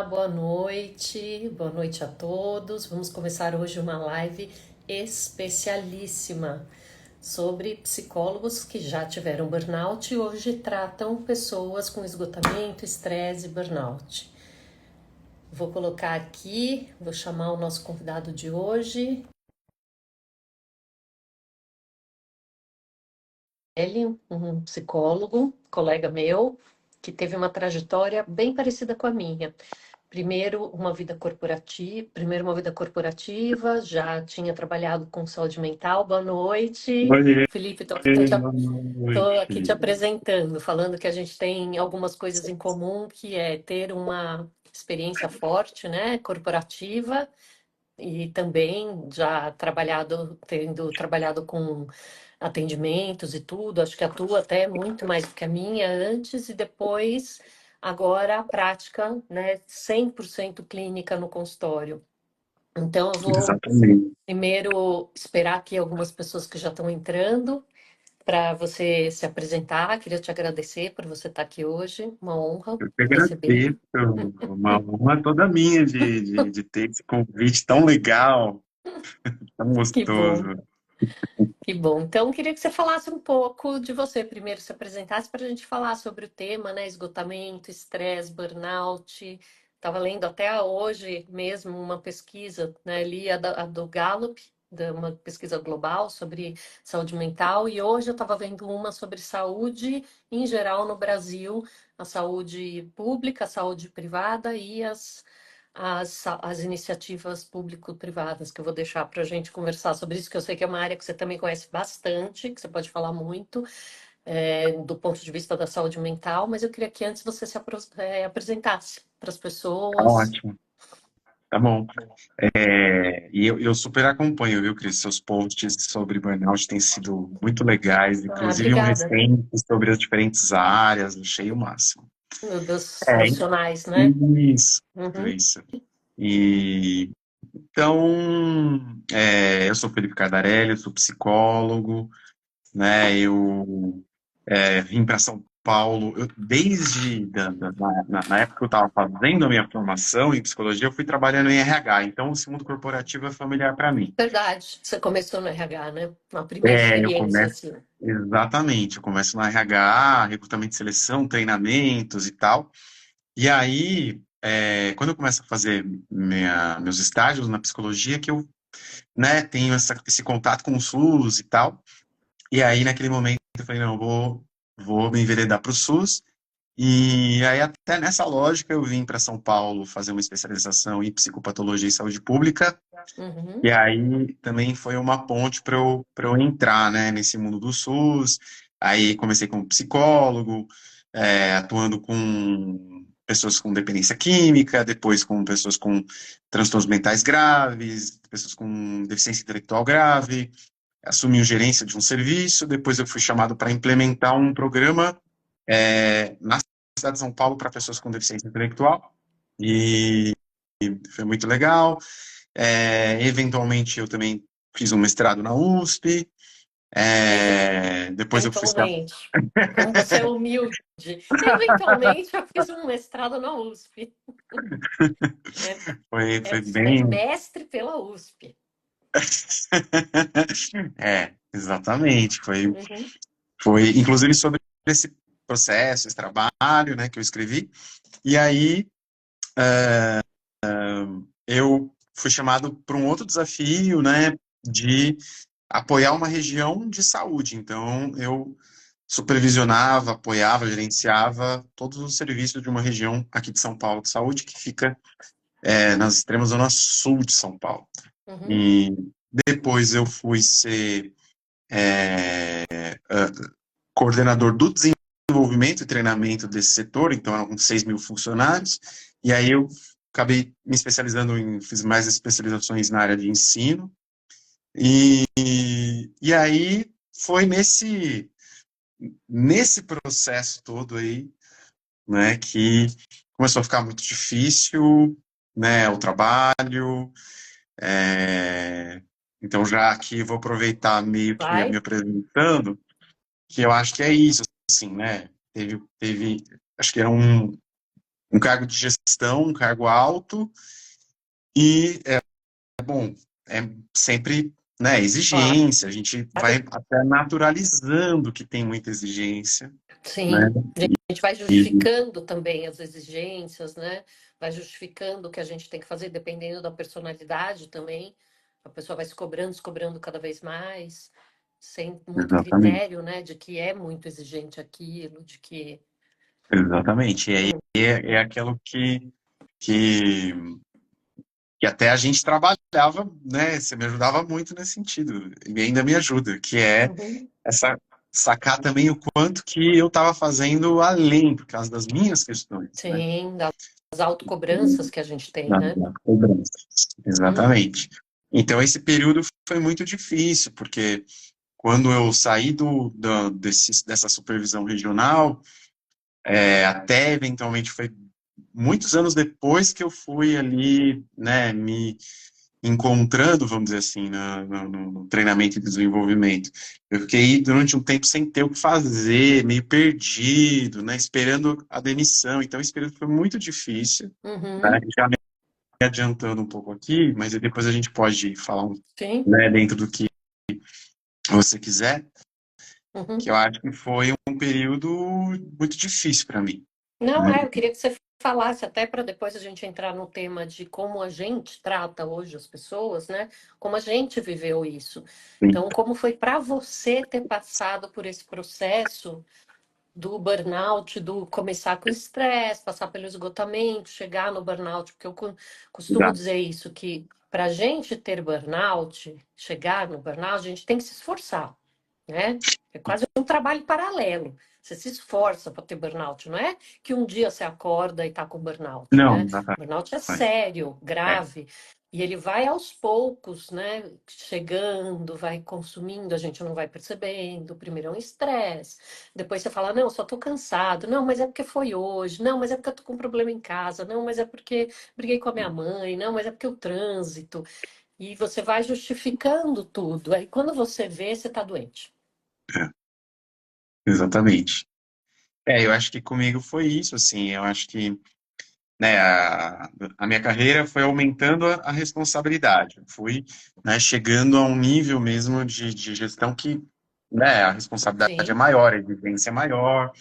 Boa noite a todos. Vamos começar hoje uma live especialíssima sobre psicólogos que já tiveram burnout e hoje tratam pessoas com esgotamento, estresse e burnout. Vou colocar aqui, vou chamar o nosso convidado de hoje, ele, um psicólogo, colega meu, que teve uma trajetória bem parecida com a minha. Primeiro uma vida corporativa, já tinha trabalhado com saúde mental. Boa noite. Oiê, Felipe, boa tô aqui te noite. apresentando, falando que a gente tem algumas coisas em comum, que é ter uma experiência forte, né, corporativa, e também já tendo trabalhado com atendimentos e tudo, acho que a tua até muito mais do que a minha antes e depois, agora a prática, né, 100% clínica no consultório. Então, eu vou Exatamente. primeiro esperar aqui algumas pessoas que já estão entrando para você se apresentar. Queria te agradecer por você estar aqui hoje, uma honra Eu que receber. agradeço. Uma honra toda minha de ter esse convite tão legal, tão Que bom. gostoso. Que bom. Então, queria que você falasse um pouco de você primeiro, se apresentasse para a gente falar sobre o tema, né? Esgotamento, estresse, burnout. Estava lendo até hoje mesmo uma pesquisa, né? Li a do Gallup, uma pesquisa global sobre saúde mental, e hoje eu estava vendo uma sobre saúde em geral no Brasil, a saúde pública, a saúde privada e as iniciativas público-privadas, que eu vou deixar para a gente conversar sobre isso, que eu sei que é uma área que você também conhece bastante, que você pode falar muito, do ponto de vista da saúde mental, mas eu queria que antes você apresentasse para as Tá pessoas. ótimo, tá bom. E eu super acompanho, viu, Cris? Seus posts sobre burnout têm sido muito legais, Ah, inclusive um obrigada. recente sobre as diferentes áreas, achei o máximo. Dos É, profissionais, né? isso, Uhum. isso. E então, eu sou Felipe Cardarelli, eu sou psicólogo, né? Eu vim para São Paulo, desde na época que eu estava fazendo a minha formação em psicologia, eu fui trabalhando em RH, então o mundo corporativo é familiar para mim. Verdade, você começou no RH, né? Uma primeira Eu experiência, começo, assim. exatamente, eu começo no RH, recrutamento e seleção, treinamentos e tal. E aí, quando eu começo a fazer meus estágios na psicologia, que eu, né, tenho esse contato com o SUS e tal. E aí, naquele momento, eu falei, não, vou me enveredar para o SUS. E aí, até nessa lógica, eu vim para São Paulo fazer uma especialização em psicopatologia e saúde pública. Uhum. E aí, também foi uma ponte para eu entrar, né, nesse mundo do SUS. Aí, comecei como psicólogo, atuando com pessoas com dependência química, depois com pessoas com transtornos mentais graves, pessoas com deficiência intelectual grave, assumi a gerência de um serviço, depois eu fui chamado para implementar um programa na cidade de São Paulo para pessoas com deficiência intelectual, e foi muito legal. Eventualmente eu também fiz um mestrado na USP, depois eu fui... Eventualmente. Como você é humilde. Eventualmente, eu fiz um mestrado na USP. É, foi é bem... mestre pela USP. Exatamente, Uhum. foi inclusive sobre esse processo, esse trabalho, né, que eu escrevi, e aí eu fui chamado para um outro desafio, né, de apoiar uma região de saúde. Então, eu supervisionava, apoiava, gerenciava todos os serviços de uma região aqui de São Paulo de saúde, que fica nas extremas zona sul de São Paulo. Uhum. E depois eu fui ser coordenador do desenvolvimento e treinamento desse setor, então eram 6.000 funcionários, e aí eu acabei me especializando fiz mais especializações na área de ensino, e aí foi nesse processo todo aí, né, que começou a ficar muito difícil, né, o trabalho, então já aqui vou aproveitar meio que me Vai. apresentando, que eu acho que é isso, assim, né, acho que era um cargo de gestão, um cargo alto, e, bom, é sempre, né, Claro. exigência, a gente vai até naturalizando que tem muita exigência, né? Sim, a gente vai E, justificando também as exigências, né? Vai justificando o que a gente tem que fazer, dependendo da personalidade também. A pessoa vai se cobrando cada vez mais, sem muito exatamente, critério, né? De que é muito exigente aquilo, de que. exatamente. E aí é aquilo que, que até a gente trabalhava, né? Você me ajudava muito nesse sentido, e ainda me ajuda, que é Uhum. essa sacar também o quanto que eu estava fazendo além, por causa das minhas questões, né? Sim, das autocobranças que a gente tem, né? Da cobrança. Uhum. Exatamente. Então, esse período foi muito difícil, porque quando eu saí dessa supervisão regional, até eventualmente foi muitos anos depois que eu fui ali, né, me encontrando, vamos dizer assim, no treinamento e desenvolvimento. Eu fiquei durante um tempo sem ter o que fazer, meio perdido, né, esperando a demissão. Então, esse período foi muito difícil, né, Uhum. já me adiantando um pouco aqui, mas depois a gente pode falar, Sim. né, dentro do que você quiser, que Uhum. eu acho que foi um período muito difícil para mim. Não, Muito eu queria que você falasse até para depois a gente entrar no tema de como a gente trata hoje as pessoas, né? Como a gente viveu isso. difícil. Então, como foi para você ter passado por esse processo do burnout, do começar com estresse, passar pelo esgotamento, chegar no burnout, porque eu costumo Exato. dizer isso, que para a gente ter burnout, chegar no burnout, a gente tem que se esforçar, né? É quase um trabalho paralelo. Você se esforça para ter burnout, não é que um dia você acorda e está com burnout, Não, né? exatamente. Burnout é sério, É, grave, e ele vai aos poucos, né? Chegando, vai consumindo, a gente não vai percebendo. Primeiro é um estresse, depois você fala, não, só tô cansado. Não, mas é porque foi hoje. Não, mas é porque eu tô com um problema em casa. Não, mas é porque briguei com a minha mãe. Não, mas é porque o trânsito. E você vai justificando tudo. Aí quando você vê, você tá doente. é, exatamente. Eu acho que comigo foi isso, assim, eu acho que, né, a minha carreira foi aumentando a responsabilidade, eu fui, né, chegando a um nível mesmo de gestão que, né, a responsabilidade é Sim, maior, a exigência é maior,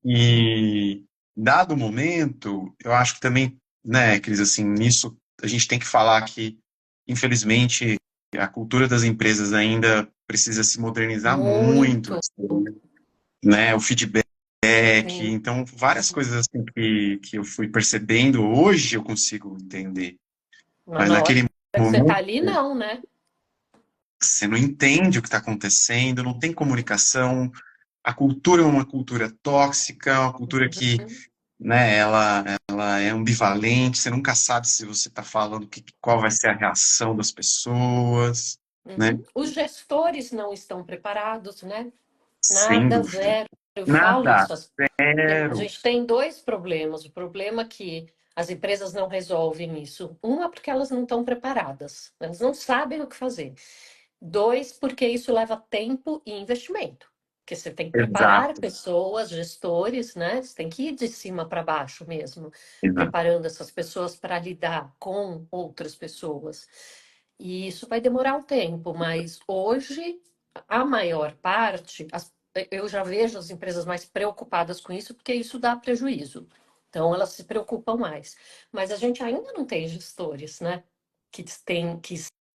e dado o momento, eu acho que também, né, Cris, assim, nisso a gente tem que falar que, infelizmente, a cultura das empresas ainda precisa se modernizar muito, muito. né, o feedback, Sim. então várias coisas assim que eu fui percebendo hoje eu consigo entender, Mas mas na hora naquele que você tá momento ali, não, né? você não entende o que está acontecendo, não tem comunicação, a cultura é uma cultura tóxica, uma cultura que, Uhum. né, ela é ambivalente, você nunca sabe se você está falando qual vai ser a reação das pessoas, né? Uhum. Os gestores não estão preparados, né? Sem Nada, dúvida. zero. Eu falo Nada, isso. A zero. gente tem dois problemas. O problema é que as empresas não resolvem isso. Uma, porque elas não estão preparadas, elas não sabem o que fazer. Dois, porque isso leva tempo e investimento. Porque você tem que preparar Exato, pessoas, gestores, né? Você tem que ir de cima para baixo mesmo, exato. preparando essas pessoas para lidar com outras pessoas. E isso vai demorar um tempo, mas hoje a maior parte, eu já vejo as empresas mais preocupadas com isso, porque isso dá prejuízo. Então, elas se preocupam mais. Mas a gente ainda não tem gestores, né? Que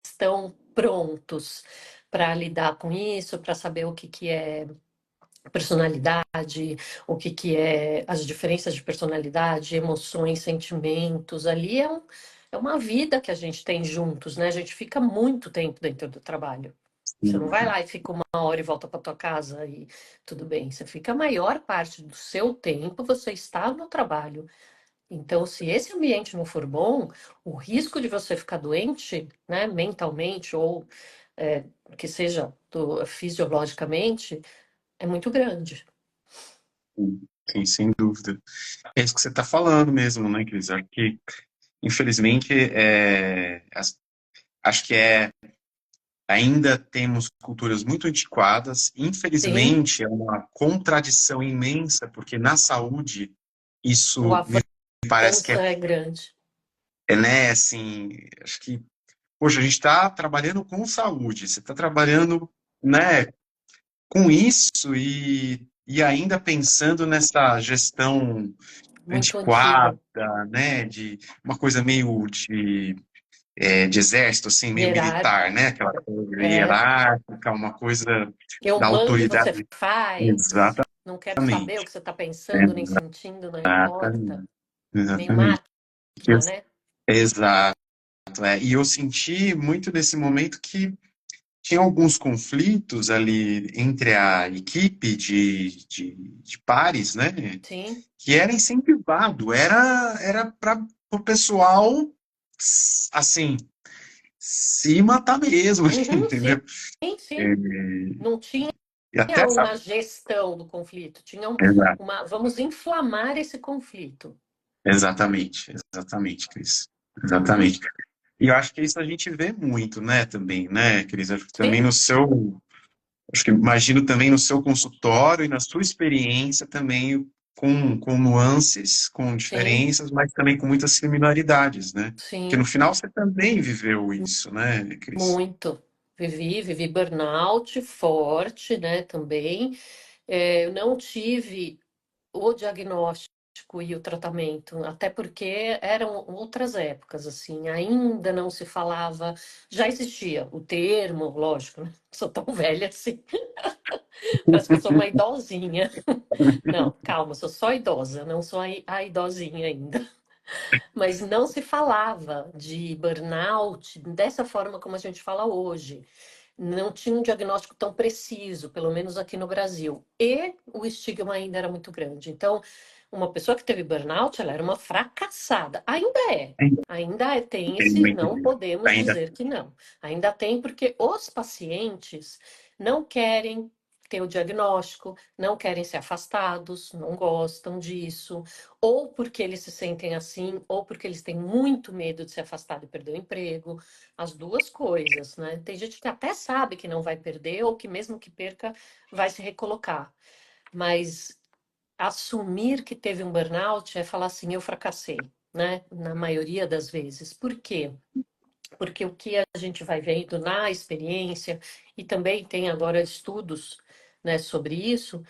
estão prontos para lidar com isso, para saber o que, que é personalidade, o que, que é as diferenças de personalidade, emoções, sentimentos. Ali é uma vida que a gente tem juntos, né? A gente fica muito tempo dentro do trabalho. Você não vai lá e fica uma hora e volta para tua casa e tudo bem. Você fica a maior parte do seu tempo, você está no trabalho. Então, se esse ambiente não for bom, o risco de você ficar doente, né, mentalmente ou que seja fisiologicamente, é muito grande. Sim, sim, sem dúvida. É isso que você está falando mesmo, né, Cris? Acho que, infelizmente, acho que ainda temos culturas muito antiquadas. Sim, Infelizmente, é uma contradição imensa, porque na saúde O isso me parece que avanço é grande. né, assim, acho que, poxa, a gente está trabalhando com saúde, você está trabalhando, né, com isso e ainda pensando nessa gestão Muito antiquada, antiga. né, de uma coisa meio de exército, assim, meio militar, Hierárquica. né, aquela coisa É, hierárquica, uma coisa eu da mando e você autoridade. faz. Exatamente, Não quero saber o que você está pensando nem sentindo, não importa. exatamente, Meio exatamente. máquina, né? Exato, E eu senti muito nesse momento que tinha alguns conflitos ali entre a equipe de pares, né? Sim. Que era incentivado, era para o pessoal, assim, se matar mesmo, Uhum, sim, entendeu? sim. Não tinha E até essa. uma gestão do conflito, tinha Exato, uma. Vamos inflamar esse conflito. exatamente, Cris. Exatamente. E eu acho que isso a gente vê muito, né, também, né, Cris? Acho que também Sim, no seu. Acho que imagino também no seu consultório e na sua experiência também com nuances, com sim, diferenças, mas também com muitas similaridades, né? Porque no sim. final você também viveu isso, né, Cris? Muito. Vivi burnout forte, né, também. Eu não tive o diagnóstico e o tratamento, até porque eram outras épocas, assim, ainda não se falava, já existia o termo, lógico, né? Sou tão velha assim, parece que eu sou uma idosinha. Não, calma, sou só idosa, não sou a idosinha ainda. Mas não se falava de burnout dessa forma como a gente fala hoje. Não tinha um diagnóstico tão preciso, pelo menos aqui no Brasil. E o estigma ainda era muito grande. Então, uma pessoa que teve burnout, ela era uma fracassada. Ainda é. Tem esse, não podemos Ainda dizer que não. Ainda tem, porque os pacientes não querem ter o diagnóstico, não querem ser afastados, não gostam disso, ou porque eles se sentem assim, ou porque eles têm muito medo de ser afastado e perder o emprego. As duas coisas, né? Tem gente que até sabe que não vai perder, ou que mesmo que perca, vai se recolocar. Mas assumir que teve um burnout é falar assim, eu fracassei, né? Na maioria das vezes. Por quê? Porque o que a gente vai vendo na experiência, e também tem agora estudos, né, sobre isso,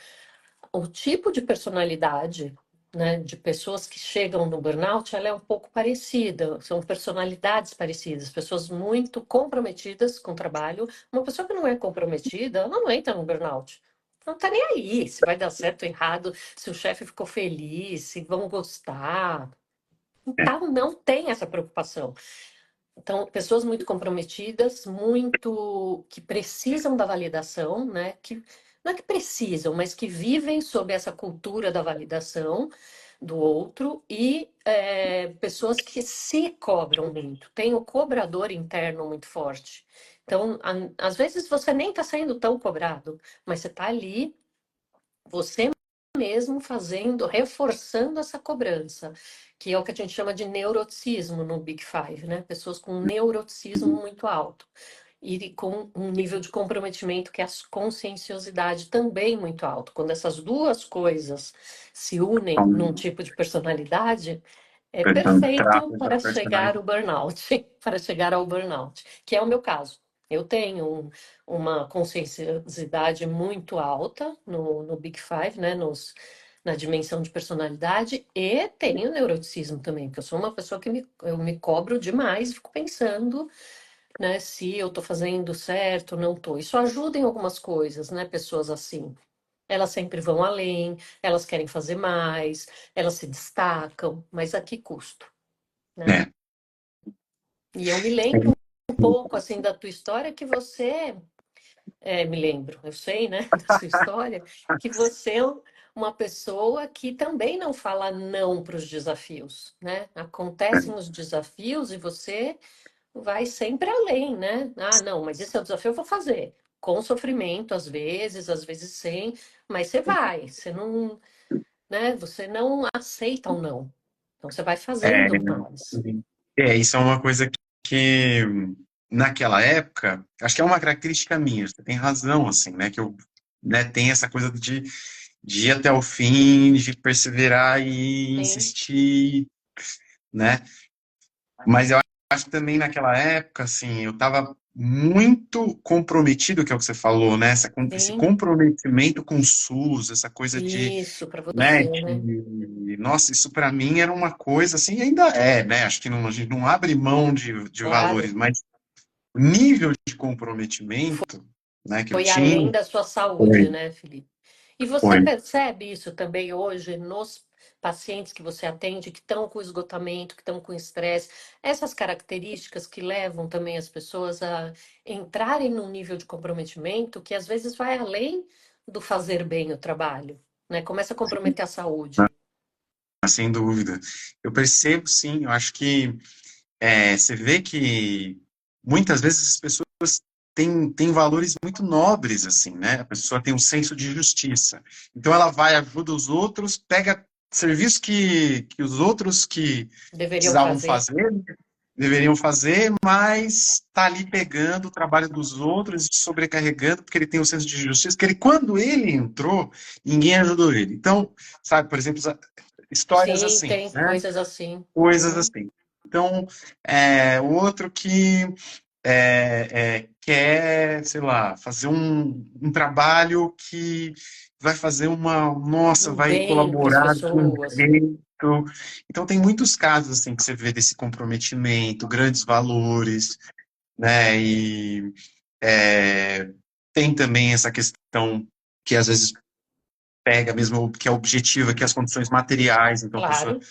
o tipo de personalidade, né, de pessoas que chegam no burnout, ela é um pouco parecida, são personalidades parecidas, pessoas muito comprometidas com o trabalho. Uma pessoa que não é comprometida, ela não entra no burnout. Não tá nem aí se vai dar certo ou errado, se o chefe ficou feliz, se vão gostar. é, Então, não tem essa preocupação. Então, pessoas muito comprometidas, muito que precisam da validação, né? Que não é que precisam, mas que vivem sob essa cultura da validação do outro e pessoas que se cobram muito. Tem o cobrador interno muito forte. Então, às vezes você nem está sendo tão cobrado, mas você está ali, você mesmo fazendo, reforçando essa cobrança, que é o que a gente chama de neuroticismo no Big Five, né? Pessoas com neuroticismo muito alto e com um nível de comprometimento que é a conscienciosidade também muito alto. Quando essas duas coisas se unem num então, tipo de personalidade, é perfeito traços da para chegar personalidade. ao burnout, para chegar ao burnout, que é o meu caso. Eu tenho uma conscienciosidade muito alta no Big Five, né, na dimensão de personalidade, e tenho neuroticismo também, porque eu sou uma pessoa que eu me cobro demais, fico pensando, né, se eu estou fazendo certo, não estou. Isso ajuda em algumas coisas, né, pessoas assim. Elas sempre vão além, elas querem fazer mais, elas se destacam, mas a que custo, né? É. E eu me lembro um pouco assim da tua história que você, me lembro, eu sei, né, da sua história, que você é uma pessoa que também não fala não para os desafios, né? Acontecem os desafios e você vai sempre além, né? Ah, não, mas esse é o desafio, eu vou fazer. Com sofrimento, às vezes sem, mas você vai, você não, né? Você não aceita o não. Então você vai É, fazendo mais. isso é uma coisa que, naquela época, acho que é uma característica minha, você tem razão, assim, né, que eu, né, tenho essa coisa de ir até o fim, de perseverar e Sim, insistir, né? Mas eu acho que também naquela época, assim, eu estava muito comprometido, que é o que você falou, né? Esse sim. comprometimento com o SUS, essa coisa de, Isso para né, você, né? nossa, isso para mim era uma coisa, assim, e ainda é, né? Acho que não, a gente não abre mão de valores, Claro. mas o nível de comprometimento, né, que eu Foi tinha, além da sua saúde, foi, né, Felipe? E você foi. percebe isso também hoje nos pacientes que você atende, que estão com esgotamento, que estão com estresse, essas características que levam também as pessoas a entrarem num nível de comprometimento que às vezes vai além do fazer bem o trabalho, né? Começa a comprometer a saúde. Sem dúvida. Eu percebo, sim, eu acho que você vê que muitas vezes as pessoas têm valores muito nobres, assim, né? A pessoa tem um senso de justiça. Então ela vai, ajuda os outros, pega serviço que os outros que Deveriam precisavam fazer. fazer, deveriam fazer, mas está ali pegando o trabalho dos outros e sobrecarregando, porque ele tem um senso de justiça, que ele, quando ele entrou, ninguém ajudou ele. Então, sabe, por exemplo, histórias Sim, assim, tem né? coisas assim. Coisas Uhum. assim. Então, o outro que quer, sei lá, fazer um trabalho que vai fazer nossa, Um vai bem para as colaborar de um pessoas. jeito. Então, tem muitos casos, assim, que você vê desse comprometimento, grandes valores, né, e é, tem também essa questão que às vezes pega mesmo, que é objetiva, que é as condições materiais, então a pessoa Claro.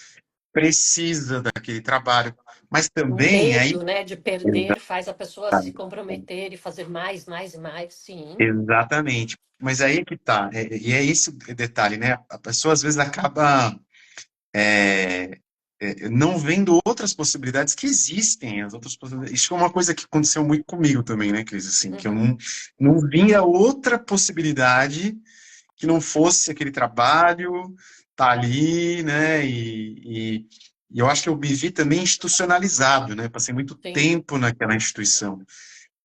precisa daquele trabalho, mas O também aí medo, né, de perder faz a pessoa se comprometer e fazer mais, mais e mais. Sim. exatamente. Mas aí é que tá, e é esse o detalhe, né? A pessoa às vezes acaba é, não vendo outras possibilidades que existem, as outras possibilidades. Isso é uma coisa que aconteceu muito comigo também, né, Cris? Assim, que eu Uhum. não via outra possibilidade que não fosse aquele trabalho, tá ali, né? E eu acho que eu me vi também institucionalizado, né? Passei muito Sim. tempo naquela instituição,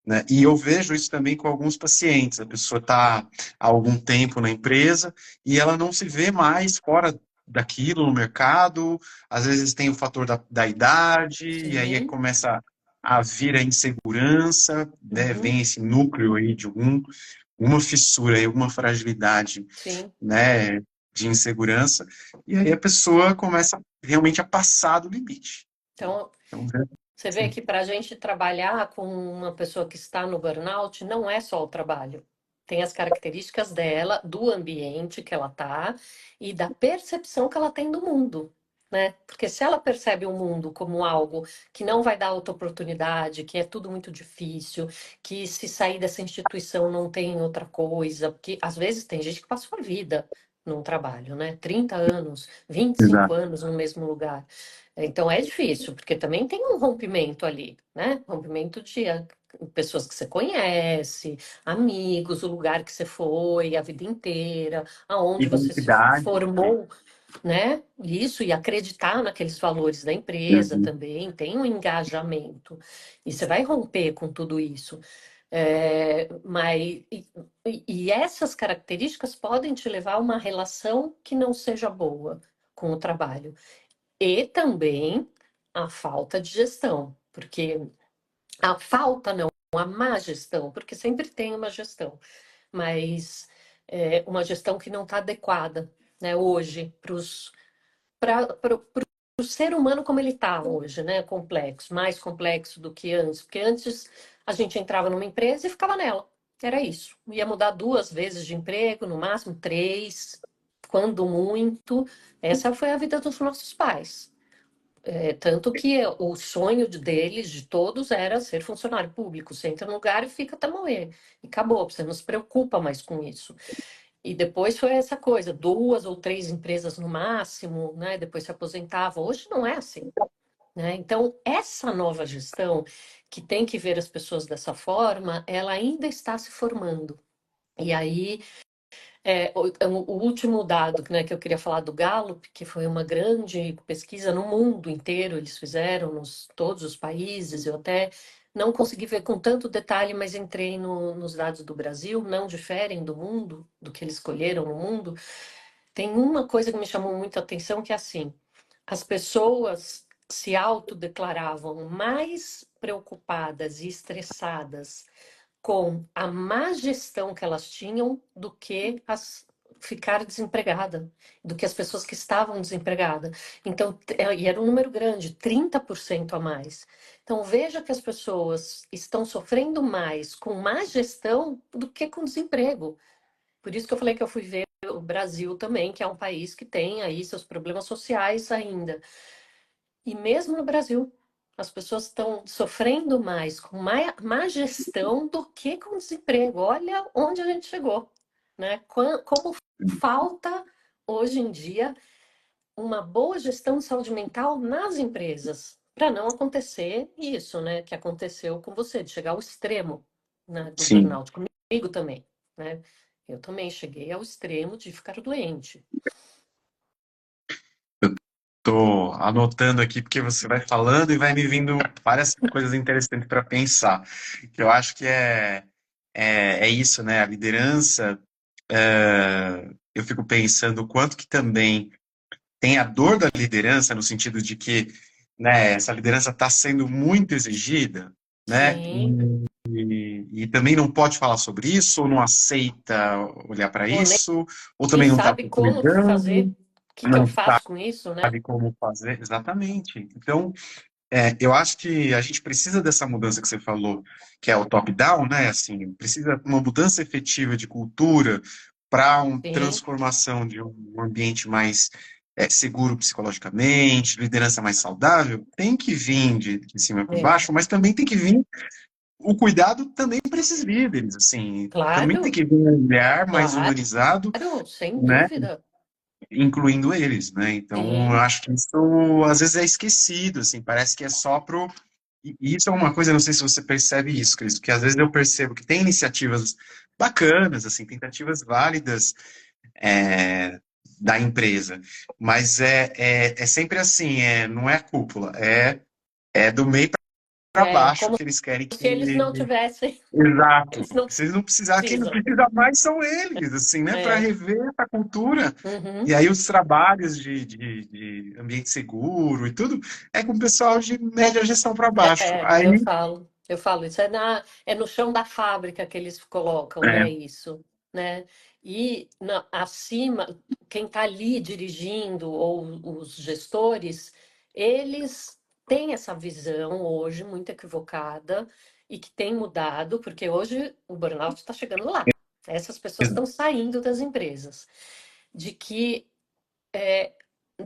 né? E eu vejo isso também com alguns pacientes. A pessoa está há algum tempo na empresa e ela não se vê mais fora daquilo no mercado. Às vezes tem o fator da idade, e aí Sim. começa a vir a insegurança, né? Uhum. Vem esse núcleo aí de uma fissura, aí, alguma fragilidade, Sim. né? De insegurança, e aí a pessoa começa realmente a passar do limite. Então, Então, você vê sim, que para a gente trabalhar com uma pessoa que está no burnout, não é só o trabalho. Tem as características dela, do ambiente que ela está e da percepção que ela tem do mundo, né? Porque se ela percebe o mundo como algo que não vai dar outra oportunidade, que é tudo muito difícil, que se sair dessa instituição não tem outra coisa, porque às vezes tem gente que passou a vida num trabalho, né? 30 anos, 25 exato. anos no mesmo lugar. Então é difícil, porque também tem um rompimento ali, né? Rompimento de pessoas que você conhece, amigos, o lugar que você foi a vida inteira, aonde você se Identidade. formou, né? Isso, e acreditar naqueles valores da empresa Uhum. também, tem um engajamento. E você vai romper com tudo isso. Mas essas características podem te levar a uma relação que não seja boa com o trabalho. E também a falta de gestão, porque a falta não, a má gestão, porque sempre tem uma gestão, mas uma gestão que não está adequada, né, hoje, para o ser humano como ele está hoje, né, complexo, mais complexo do que antes, porque antes a gente entrava numa empresa e ficava nela, era isso, ia mudar 2 vezes de emprego, no máximo 3, quando muito, essa foi a vida dos nossos pais. Tanto que o sonho deles, de todos, era ser funcionário público. Você entra no lugar e fica até morrer. E acabou, você não se preocupa mais com isso. E depois foi essa coisa, 2 ou 3 empresas no máximo, né? Depois se aposentava. Hoje não é assim, né? Então, essa nova gestão, que tem que ver as pessoas dessa forma, ela ainda está se formando. E aí O último dado, né, que eu queria falar do Gallup, que foi uma grande pesquisa no mundo inteiro, eles fizeram nos todos os países, eu até não consegui ver com tanto detalhe, mas entrei nos dados do Brasil, não diferem do mundo, do que eles escolheram no mundo. Tem uma coisa que me chamou muita atenção, que é assim, as pessoas se autodeclaravam mais preocupadas e estressadas com a má gestão que elas tinham do que ficar desempregada, do que as pessoas que estavam desempregadas. Então, e era um número grande, 30% a mais. Então, veja que as pessoas estão sofrendo mais com má gestão do que com desemprego. Por isso que eu falei que eu fui ver o Brasil também, que é um país que tem aí seus problemas sociais ainda. E mesmo no Brasil, as pessoas estão sofrendo mais com má gestão do que com desemprego. Olha onde a gente chegou, né? Como falta hoje em dia uma boa gestão de saúde mental nas empresas, para não acontecer isso, né? Que aconteceu com você, de chegar ao extremo, né, do Sim. burnout. Comigo também, né? Eu também cheguei ao extremo de ficar doente. Tô anotando aqui porque você vai falando e vai me vindo várias coisas interessantes para pensar. Eu acho que é isso, né? A liderança, eu fico pensando o quanto que também tem a dor da liderança, no sentido de que, né, essa liderança está sendo muito exigida, né? Sim, E também não pode falar sobre isso, ou não aceita olhar para ou isso, ou nem também não está sabe como fazer, consolidando, o que que eu não faço com isso, né? sabe como fazer. Exatamente. Então, eu acho que a gente precisa dessa mudança que você falou, que é o top-down, né? Assim, precisa de uma mudança efetiva de cultura para uma Sim, transformação de um ambiente mais seguro psicologicamente, liderança mais saudável. Tem que vir de cima para é, baixo, mas também tem que vir o cuidado também para esses líderes. Assim, também tem claro, que vir um olhar mais claro, humanizado, sem né? dúvida. Incluindo eles, né? Então, eu Sim, acho que isso às vezes é esquecido, assim, parece que é só pro. E isso é uma coisa, não sei se você percebe isso, Cris, que às vezes eu percebo que tem iniciativas bacanas, assim, tentativas válidas da empresa, mas é sempre assim, não é a cúpula, é do meio para baixo como que eles querem se eles que. não tivessem, Exato. eles não Vocês não precisar, quem não precisam. precisa mais são eles, assim, né? Para É, rever essa cultura. E uhum. aí os trabalhos de ambiente seguro e tudo é com o pessoal de média gestão para baixo. Aí, Eu falo, isso é no chão da fábrica que eles colocam, é, né, isso, né? E acima, quem está ali dirigindo, ou os gestores, eles têm essa visão hoje muito equivocada e que tem mudado, porque hoje o burnout está chegando lá. Essas pessoas estão saindo das empresas, de que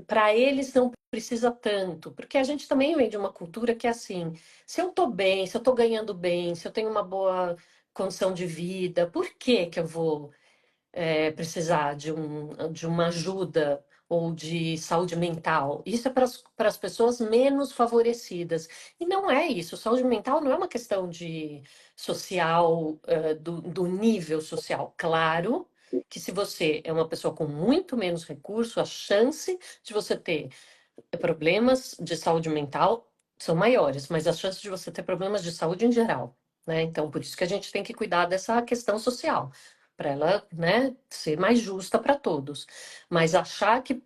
para eles não precisa tanto, porque a gente também vem de uma cultura que é assim, se eu estou bem, se eu estou ganhando bem, se eu tenho uma boa condição de vida, por que que eu vou precisar de uma ajuda ou de saúde mental? Isso é para as pessoas menos favorecidas. E não é isso. Saúde mental não é uma questão de social, do nível social. Claro que se você é uma pessoa com muito menos recurso, a chance de você ter problemas de saúde mental são maiores, mas as chances de você ter problemas de saúde em geral, né? Então, por isso que a gente tem que cuidar dessa questão social, para ela, né, ser mais justa para todos. Mas achar que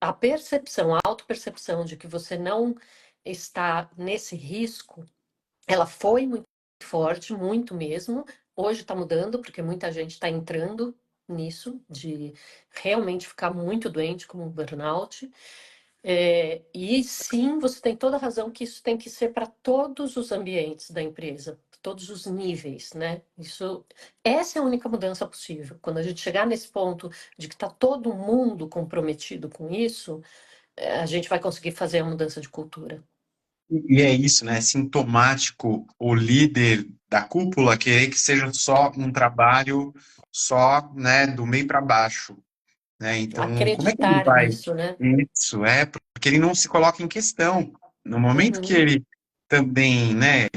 a percepção, a autopercepção de que você não está nesse risco, ela foi muito forte, muito mesmo. Hoje está mudando, porque muita gente está entrando nisso, de realmente ficar muito doente com o burnout. E sim, você tem toda a razão que isso tem que ser para todos os ambientes da empresa, todos os níveis, né? Essa é a única mudança possível. Quando a gente chegar nesse ponto de que está todo mundo comprometido com isso, a gente vai conseguir fazer a mudança de cultura. e é isso, né? É sintomático o líder da cúpula querer que seja só um trabalho só, né, do meio para baixo, né? Então, como é que ele Acreditar vai? nisso, né? Isso, porque ele não se coloca em questão. No momento que Uhum, ele também, né,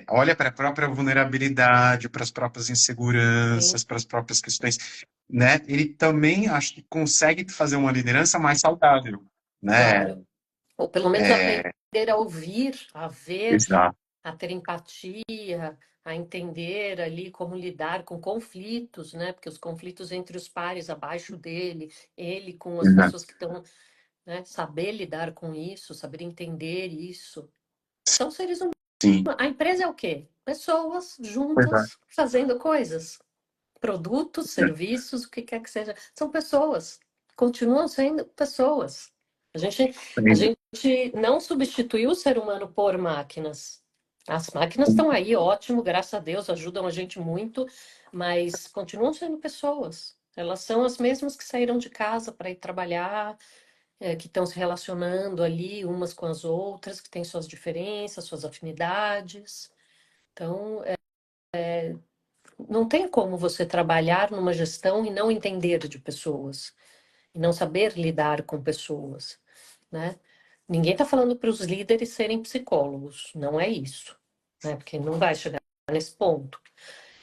olha para a própria vulnerabilidade, para as próprias Sim, inseguranças, para as próprias questões, né, ele também acho que consegue fazer uma liderança mais saudável, né? claro. Ou pelo menos aprender a ouvir, a ver, Exato, a ter empatia, a entender ali como lidar com conflitos, né? Porque os conflitos entre os pares abaixo dele, ele com as exato. pessoas que estão, né? Saber lidar com isso, saber entender isso. São seres humanos. Sim, A empresa é o quê? Pessoas pois é. juntas fazendo coisas. Produtos, serviços, o que quer que seja. São pessoas. Continuam sendo pessoas. A gente não substituiu o ser humano por máquinas. As máquinas estão aí, ótimo, graças a Deus, ajudam a gente muito, mas continuam sendo pessoas. Elas são as mesmas que saíram de casa para ir trabalhar, que estão se relacionando ali umas com as outras, que têm suas diferenças, suas afinidades. Então, não tem como você trabalhar numa gestão e não entender de pessoas, e não saber lidar com pessoas, né? Ninguém está falando para os líderes serem psicólogos, não é isso, né? Porque não vai chegar nesse ponto.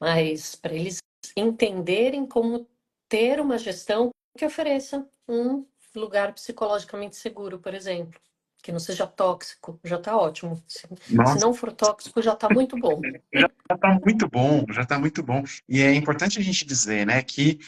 Mas para eles entenderem como ter uma gestão que ofereça um lugar psicologicamente seguro, por exemplo, que não seja tóxico, já está ótimo. Se Nossa, não for tóxico, já está muito bom. já está muito bom, já está muito bom. E é importante a gente dizer, né, que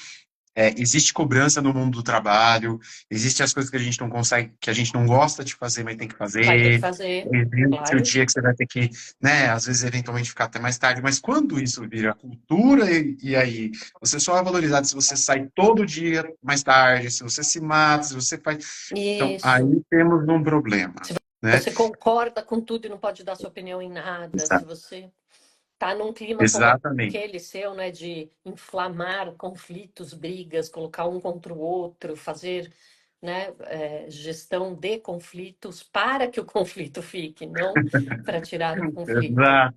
existe cobrança no mundo do trabalho, existem as coisas que a gente não consegue, que a gente não gosta de fazer, mas tem que Vai ter que fazer. fazer, Existe o claro. dia que você vai ter que, né, às vezes eventualmente ficar até mais tarde, mas quando isso vira cultura, e aí você só é valorizado se você sai todo dia mais tarde, se você se mata, se você faz. Então, Isso. aí temos um problema, né? Você concorda com tudo e não pode dar sua opinião em nada. Se Exa- você tá num clima como Exatamente. aquele seu, né, de inflamar conflitos, brigas, colocar um contra o outro, fazer, né, gestão de conflitos para que o conflito fique, não para tirar o conflito. Exato.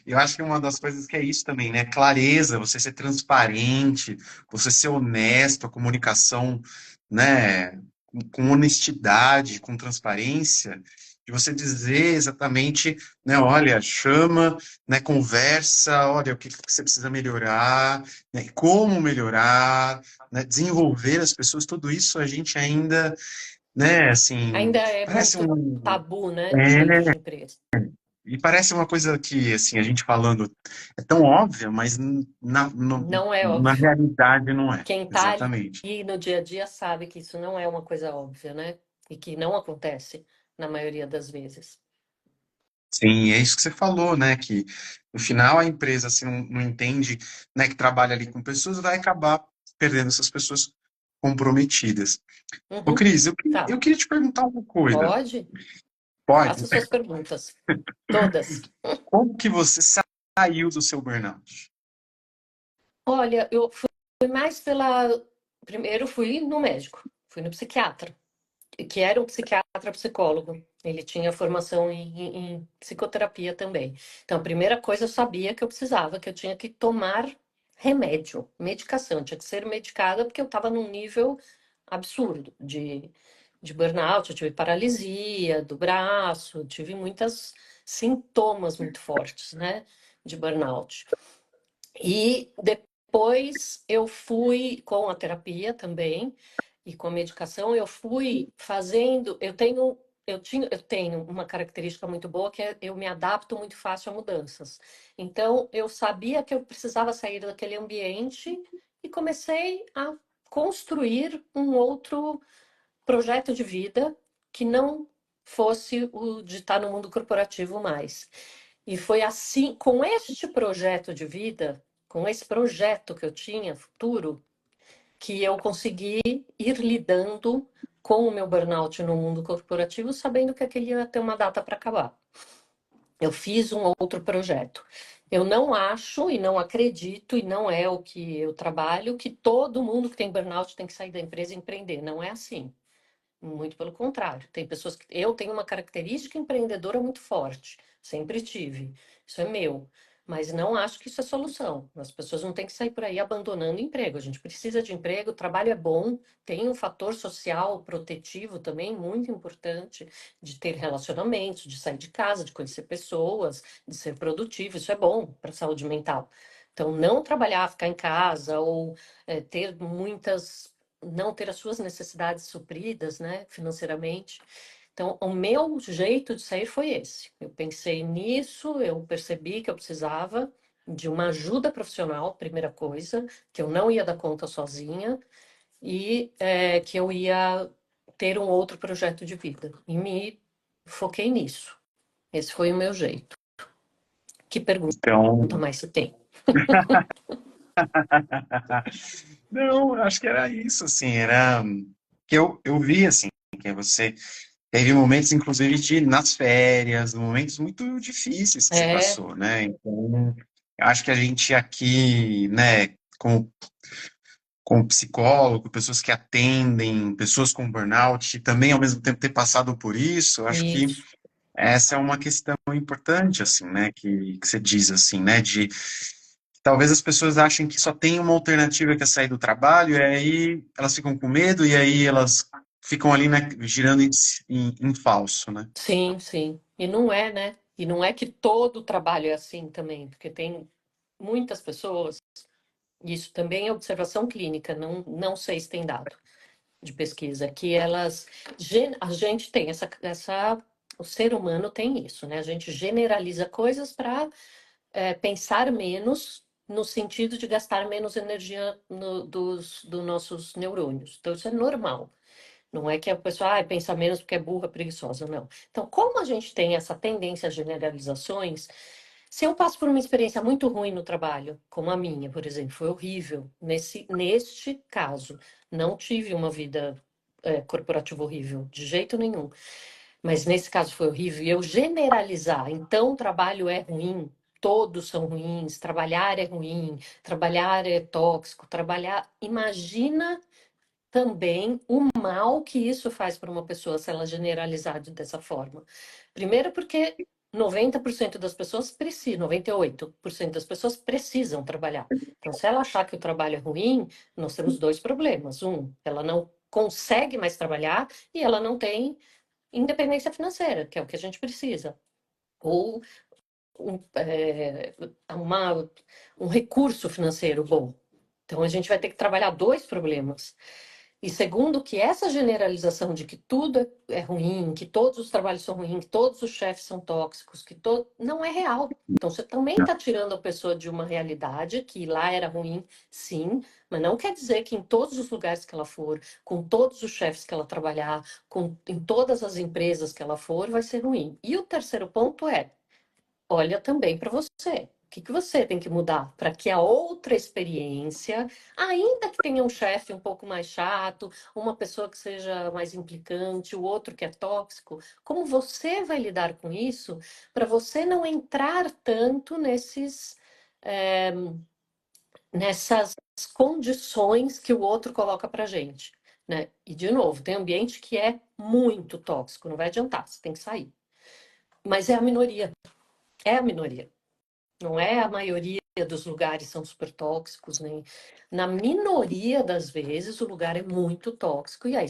Eu acho que uma das coisas que é isso também, né? Clareza, você ser transparente, você ser honesto, a comunicação, né? Com honestidade, com transparência, de você dizer exatamente, né? Olha, chama, né? Conversa, olha, o que que você precisa melhorar, né? Como melhorar, né? Desenvolver as pessoas, tudo isso a gente ainda, né? Assim, Ainda é parece muito um. tabu, né, dentro É, de empresa. e parece uma coisa que, assim, a gente falando é tão óbvia, mas Não é na óbvio. realidade não é. Quem está Exatamente. ali no dia a dia sabe que isso não é uma coisa óbvia, né? E que não acontece na maioria das vezes. Sim, é isso que você falou, né? Que no final a empresa, se não entende, né, que trabalha ali com pessoas, vai acabar perdendo essas pessoas comprometidas. Ô, Uhum. Cris, Tá, eu queria te perguntar uma coisa. pode? Pode? Faça suas perguntas. Todas. Como que você saiu do seu burnout? Olha, eu fui mais pela. Primeiro fui no médico, fui no psiquiatra, que era um psiquiatra psicólogo. Ele tinha formação em psicoterapia também. Então, a primeira coisa eu sabia que eu precisava, que eu tinha que tomar remédio, medicação. Eu tinha que ser medicada porque eu estava num nível absurdo de burnout. Eu tive paralisia do braço, tive muitos sintomas muito fortes, né, de burnout. E depois eu fui com a terapia também e com a medicação, eu fui fazendo, eu tenho uma característica muito boa que é eu me adapto muito fácil a mudanças. Então eu sabia que eu precisava sair daquele ambiente e comecei a construir um outro projeto de vida que não fosse o de estar no mundo corporativo mais. E foi assim, com este projeto de vida, com esse projeto que eu tinha futuro, que eu consegui ir lidando com o meu burnout no mundo corporativo, sabendo que aquele ia ter uma data para acabar. Eu fiz um outro projeto. Eu não acho e não acredito, e não é o que eu trabalho, que todo mundo que tem burnout tem que sair da empresa e empreender. Não é assim. Muito pelo contrário. Tem pessoas que. Eu tenho uma característica empreendedora muito forte. Sempre tive. Isso é meu. Mas não acho que isso é solução. As pessoas não têm que sair por aí abandonando emprego. A gente precisa de emprego, o trabalho é bom, tem um fator social protetivo também muito importante de ter relacionamentos, de sair de casa, de conhecer pessoas, de ser produtivo. Isso é bom para a saúde mental. Então, não trabalhar, ficar em casa ou ter muitas, não ter as suas necessidades supridas, né, financeiramente. Então, o meu jeito de sair foi esse. Eu pensei nisso, eu percebi que eu precisava de uma ajuda profissional, primeira coisa, que eu não ia dar conta sozinha e que eu ia ter um outro projeto de vida. E me foquei nisso. Esse foi o meu jeito. Que pergunta Então, mais se tem? não, acho que era isso, assim, era que eu vi, assim, que você teve momentos, inclusive, nas férias, momentos muito difíceis que você É, passou, né? Então, eu acho que a gente aqui, né, como psicólogo, pessoas que atendem, pessoas com burnout, e também ao mesmo tempo ter passado por isso, eu acho que isso. essa é uma questão importante, assim, né, que você diz, assim, né, de talvez as pessoas achem que só tem uma alternativa que é sair do trabalho, e aí elas ficam com medo, e aí elas ficam ali, né, girando em falso, né? Sim, sim. E não é, né? E não é que todo trabalho é assim também, porque tem muitas pessoas. Isso também é observação clínica, não sei se tem dado de pesquisa, que elas, a gente tem o ser humano tem isso, né? A gente generaliza coisas para pensar menos no sentido de gastar menos energia dos nossos neurônios. Então, isso é normal. Não é que a pessoa pensa menos porque é burra, preguiçosa, não. Então, como a gente tem essa tendência a generalizações, se eu passo por uma experiência muito ruim no trabalho, como a minha, por exemplo, foi horrível. Neste caso, não tive uma vida corporativa horrível, de jeito nenhum. Mas nesse caso foi horrível. E eu generalizar, então o trabalho é ruim, todos são ruins, trabalhar é ruim, trabalhar é tóxico, trabalhar. Imagina também o mal que isso faz para uma pessoa se ela generalizar dessa forma. Primeiro, porque 90% das pessoas precisam, 98% das pessoas precisam trabalhar. Então, se ela achar que o trabalho é ruim, nós temos dois problemas. Um, ela não consegue mais trabalhar e ela não tem independência financeira, que é o que a gente precisa. Ou um, é, uma, um recurso financeiro bom. Então, a gente vai ter que trabalhar dois problemas. E segundo, que essa generalização de que tudo é ruim, que todos os trabalhos são ruins, que todos os chefes são tóxicos, não é real. Então você também está tirando a pessoa de uma realidade que lá era ruim, sim, mas não quer dizer que em todos os lugares que ela for, com todos os chefes que ela trabalhar, em todas as empresas que ela for, vai ser ruim. E o terceiro ponto é olha também para você. O que que você tem que mudar para que a outra experiência, ainda que tenha um chefe um pouco mais chato, uma pessoa que seja mais implicante, o outro que é tóxico, como você vai lidar com isso para você não entrar tanto nessas condições que o outro coloca para gente, né? E de novo, tem ambiente que é muito tóxico, não vai adiantar, você tem que sair. Mas é a minoria. Não é a maioria dos lugares são super tóxicos, nem na minoria das vezes o lugar é muito tóxico e aí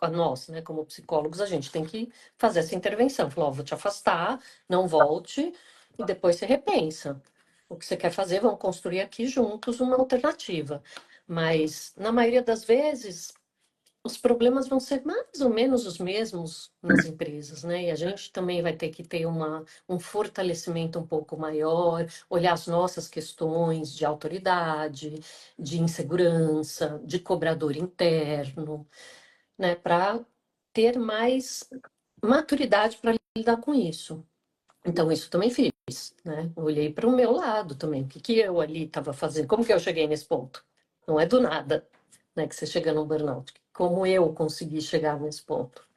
nós, né, como psicólogos, a gente tem que fazer essa intervenção, falar, ó, vou te afastar, não volte e depois você repensa. O que você quer fazer, vamos construir aqui juntos uma alternativa. Mas na maioria das vezes os problemas vão ser mais ou menos os mesmos nas empresas, né? E a gente também vai ter que ter um fortalecimento um pouco maior, olhar as nossas questões de autoridade, de insegurança, de cobrador interno, né? Para ter mais maturidade para lidar com isso. Então, isso também fiz, né? Olhei para o meu lado também. O que que eu ali estava fazendo? Como que eu cheguei nesse ponto? Não é do nada, né, que você chega no burnout. Como eu consegui chegar nesse ponto?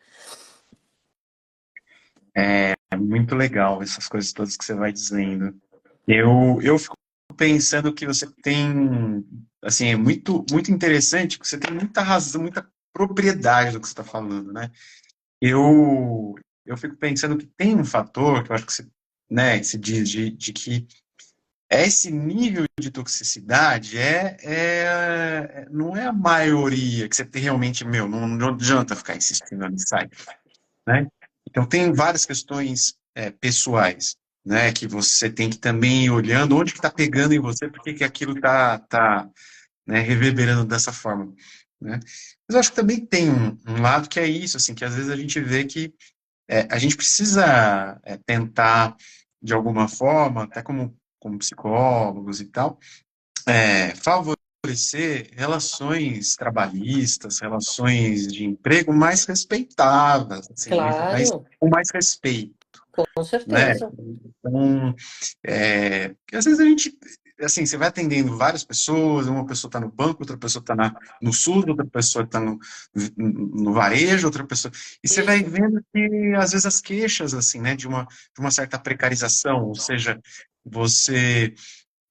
É muito legal essas coisas todas que você vai dizendo. Eu fico pensando que você tem, assim, é muito interessante, que você tem muita razão, muita propriedade do que você está falando, né? Eu fico pensando que tem um fator que eu acho que você, né, que se diz de que esse nível de toxicidade não é a maioria que você tem realmente, meu, não adianta ficar insistindo ali, sai, né? Então, tem várias questões pessoais, né, que você tem que também ir olhando onde que está pegando em você, porque que aquilo tá, né, reverberando dessa forma, né? Mas eu acho que também tem um lado que é isso, assim, que às vezes a gente vê que a gente precisa tentar, de alguma forma, até como psicólogos e tal, favorecer relações trabalhistas, relações de emprego mais respeitáveis, assim, Claro, com mais respeito, com né? certeza. Então, porque às vezes a gente, assim, você vai atendendo várias pessoas, uma pessoa está no banco, outra pessoa está no SUS, outra pessoa está no varejo, outra pessoa, e você vai Isso, vendo que, às vezes, as queixas, assim, né, de uma certa precarização, ou seja, você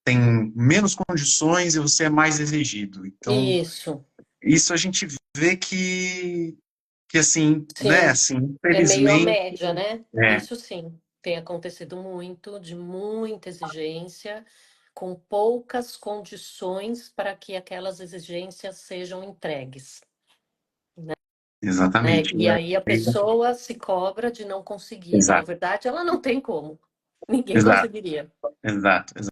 tem menos condições e você é mais exigido. Então, isso. isso a gente vê que assim, né, Sim, assim, é meio a infelizmente, média, né? é, Isso sim, tem acontecido muito, de muita exigência, com poucas condições para que aquelas exigências sejam entregues, né? exatamente. E aí a pessoa se cobra de não conseguir, mas na Exato, verdade ela não tem como. Ninguém exato, conseguiria. exato, exato.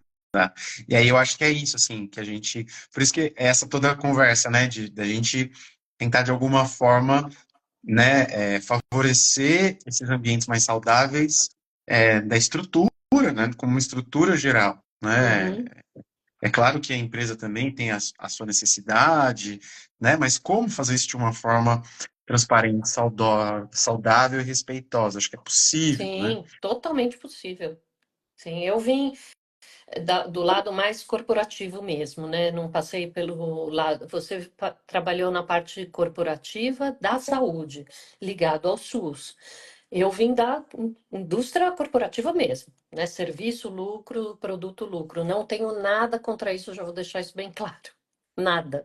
E aí eu acho que é isso, assim, que a gente, por isso que essa toda a conversa, né, de da gente tentar de alguma forma, né, favorecer esses ambientes mais saudáveis da estrutura, né, como uma estrutura geral, né. Uhum, É claro que a empresa também tem a sua necessidade, né? Mas como fazer isso de uma forma transparente, saudável e respeitosa? Acho que é possível, né? sim, totalmente possível. Sim, eu vim do lado mais corporativo mesmo, né? Não passei pelo lado. Você trabalhou na parte corporativa da saúde, ligado ao SUS. Eu vim da indústria corporativa mesmo, né? Serviço, lucro, produto, lucro. Não tenho nada contra isso, já vou deixar isso bem claro. Nada.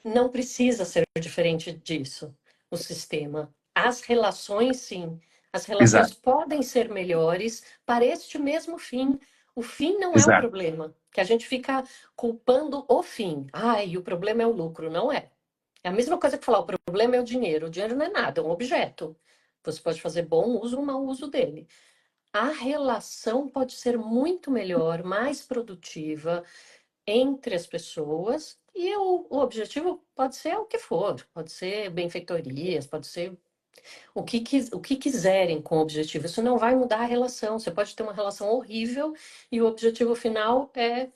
Não precisa ser diferente disso, o sistema. As relações, sim. As relações Exato, podem ser melhores para este mesmo fim. O fim não é o exato, problema, que a gente fica culpando o fim. Ai, o problema é o lucro. Não é. É a mesma coisa que falar, o problema é o dinheiro. O dinheiro não é nada, é um objeto. Você pode fazer bom uso ou mau uso dele. A relação pode ser muito melhor, mais produtiva, entre as pessoas e o objetivo pode ser o que for, pode ser benfeitorias, pode ser o que quiserem com o objetivo. Isso não vai mudar a relação. Você pode ter uma relação horrível e o objetivo final é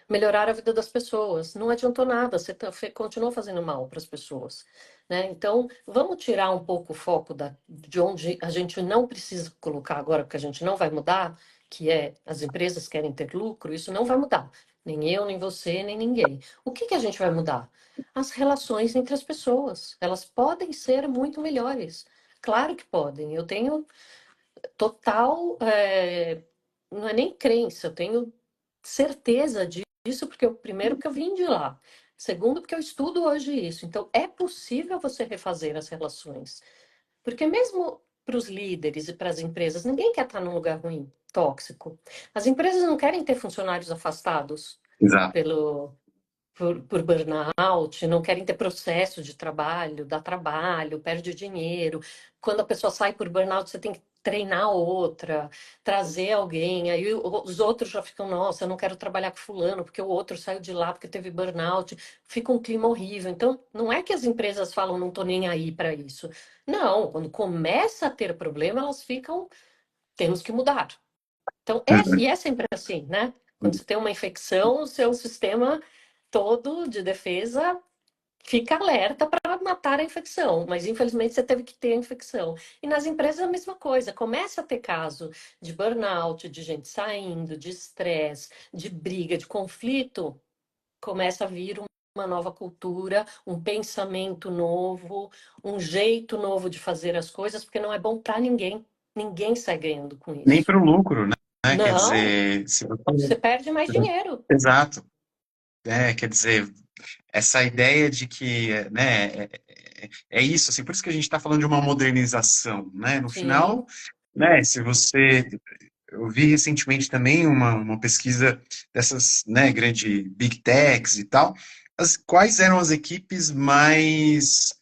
melhorar a vida das pessoas. Não adiantou nada, você continuou fazendo mal para as pessoas. Né? Então, vamos tirar um pouco o foco de onde a gente não precisa colocar agora, porque a gente não vai mudar, que é as empresas querem ter lucro, isso não vai mudar. Nem eu, nem você, nem ninguém. O que a gente vai mudar? As relações entre as pessoas. Elas podem ser muito melhores. Claro que podem. Eu tenho total, não é nem crença, eu tenho certeza disso, porque primeiro porque eu vim de lá, segundo porque eu estudo hoje isso. Então é possível você refazer as relações, porque mesmo para os líderes e para as empresas, ninguém quer estar num lugar ruim, tóxico. As empresas não querem ter funcionários afastados exato. pelo por burnout, não querem ter processo de trabalho, dá trabalho, perde dinheiro. Quando a pessoa sai por burnout, você tem que treinar outra, trazer alguém. Aí os outros já ficam, nossa, eu não quero trabalhar com fulano, porque o outro saiu de lá porque teve burnout. Fica um clima horrível. Então, não é que as empresas falam, não tô nem aí para isso. Não, quando começa a ter problema, elas ficam, temos que mudar. Então, Uhum. e é sempre assim, né? Quando você tem uma infecção, o seu sistema todo de defesa fica alerta para matar a infecção, mas infelizmente você teve que ter a infecção. E nas empresas a mesma coisa, começa a ter caso de burnout, de gente saindo, de estresse, de briga, de conflito, começa a vir uma nova cultura, um pensamento novo, um jeito novo de fazer as coisas, porque não é bom para ninguém. Ninguém sai ganhando com Nem isso. para o lucro, né? Quer Não, dizer, se você você... perde mais dinheiro. Exato. Quer dizer, essa ideia de que, né, é isso, assim, por isso que a gente está falando de uma modernização, né? No Sim, final, né, se você eu vi recentemente também uma pesquisa dessas, né, grande Big Techs e tal, quais eram as equipes mais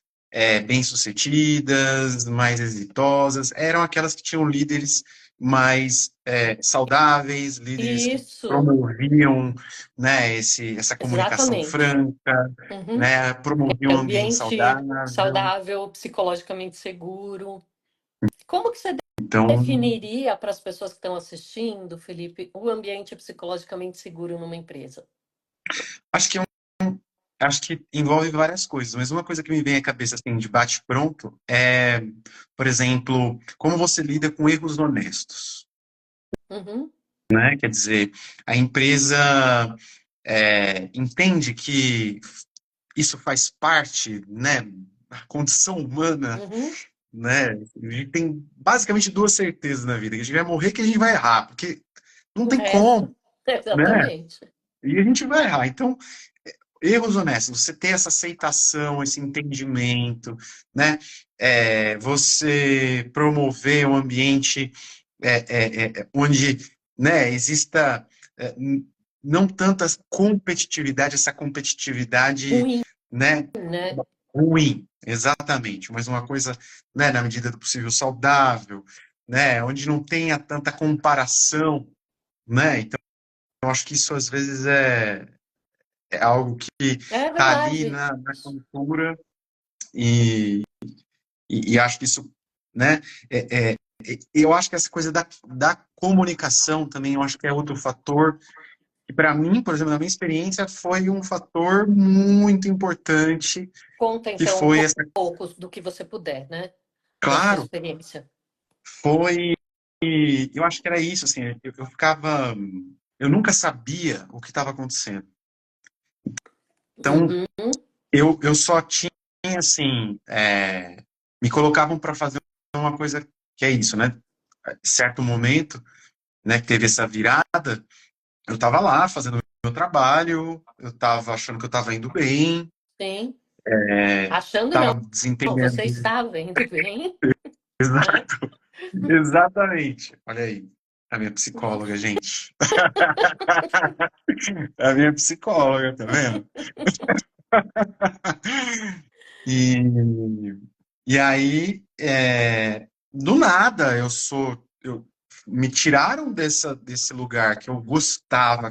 bem-sucedidas, mais exitosas, eram aquelas que tinham líderes mais saudáveis, líderes que Isso, promoviam, né, essa comunicação exatamente. franca, Uhum. né, promoviam um ambiente Ambiente saudável. saudável, psicologicamente seguro. Como que você Então, definiria para as pessoas que estão assistindo, Felipe, o ambiente psicologicamente seguro numa empresa? acho que acho que envolve várias coisas, mas uma coisa que me vem à cabeça assim de bate-pronto é, por exemplo, como você lida com erros honestos, Uhum, né? Quer dizer, a empresa entende que isso faz parte, né, da condição humana, uhum, né? A gente tem basicamente duas certezas na vida, que a gente vai morrer e que a gente vai errar, porque não o tem resto, como, né? exatamente. E a gente vai errar. Então, erros honestos, você ter essa aceitação, esse entendimento, né? Você promover um ambiente onde, né, exista não tanta competitividade, essa competitividade, Ruim, né, né? ruim, exatamente, mas uma coisa, né, na medida do possível saudável, né, onde não tenha tanta comparação, né? Então, eu acho que isso às vezes é algo que É está ali verdade. na cultura e, e acho que isso, né? Eu acho que essa coisa da comunicação também, eu acho que é outro fator que para mim, por exemplo, na minha experiência, foi um fator muito importante, Conta que então um foi essa, pouco do que você puder, né? Da sua claro, experiência. foi, eu acho que era isso, assim, eu ficava, eu nunca sabia o que estava acontecendo. Então, Uhum, eu só tinha, assim, me colocavam para fazer uma coisa que é isso, né? Certo momento, né, que teve essa virada, eu estava lá fazendo o meu trabalho, eu estava achando que eu estava indo bem, sim. Achando não, estava você desempenhando. está vendo bem, né? Exato, exatamente. Olha aí, a minha psicóloga, gente. A minha psicóloga, tá vendo? E, e aí, do nada, me tiraram desse lugar que eu gostava,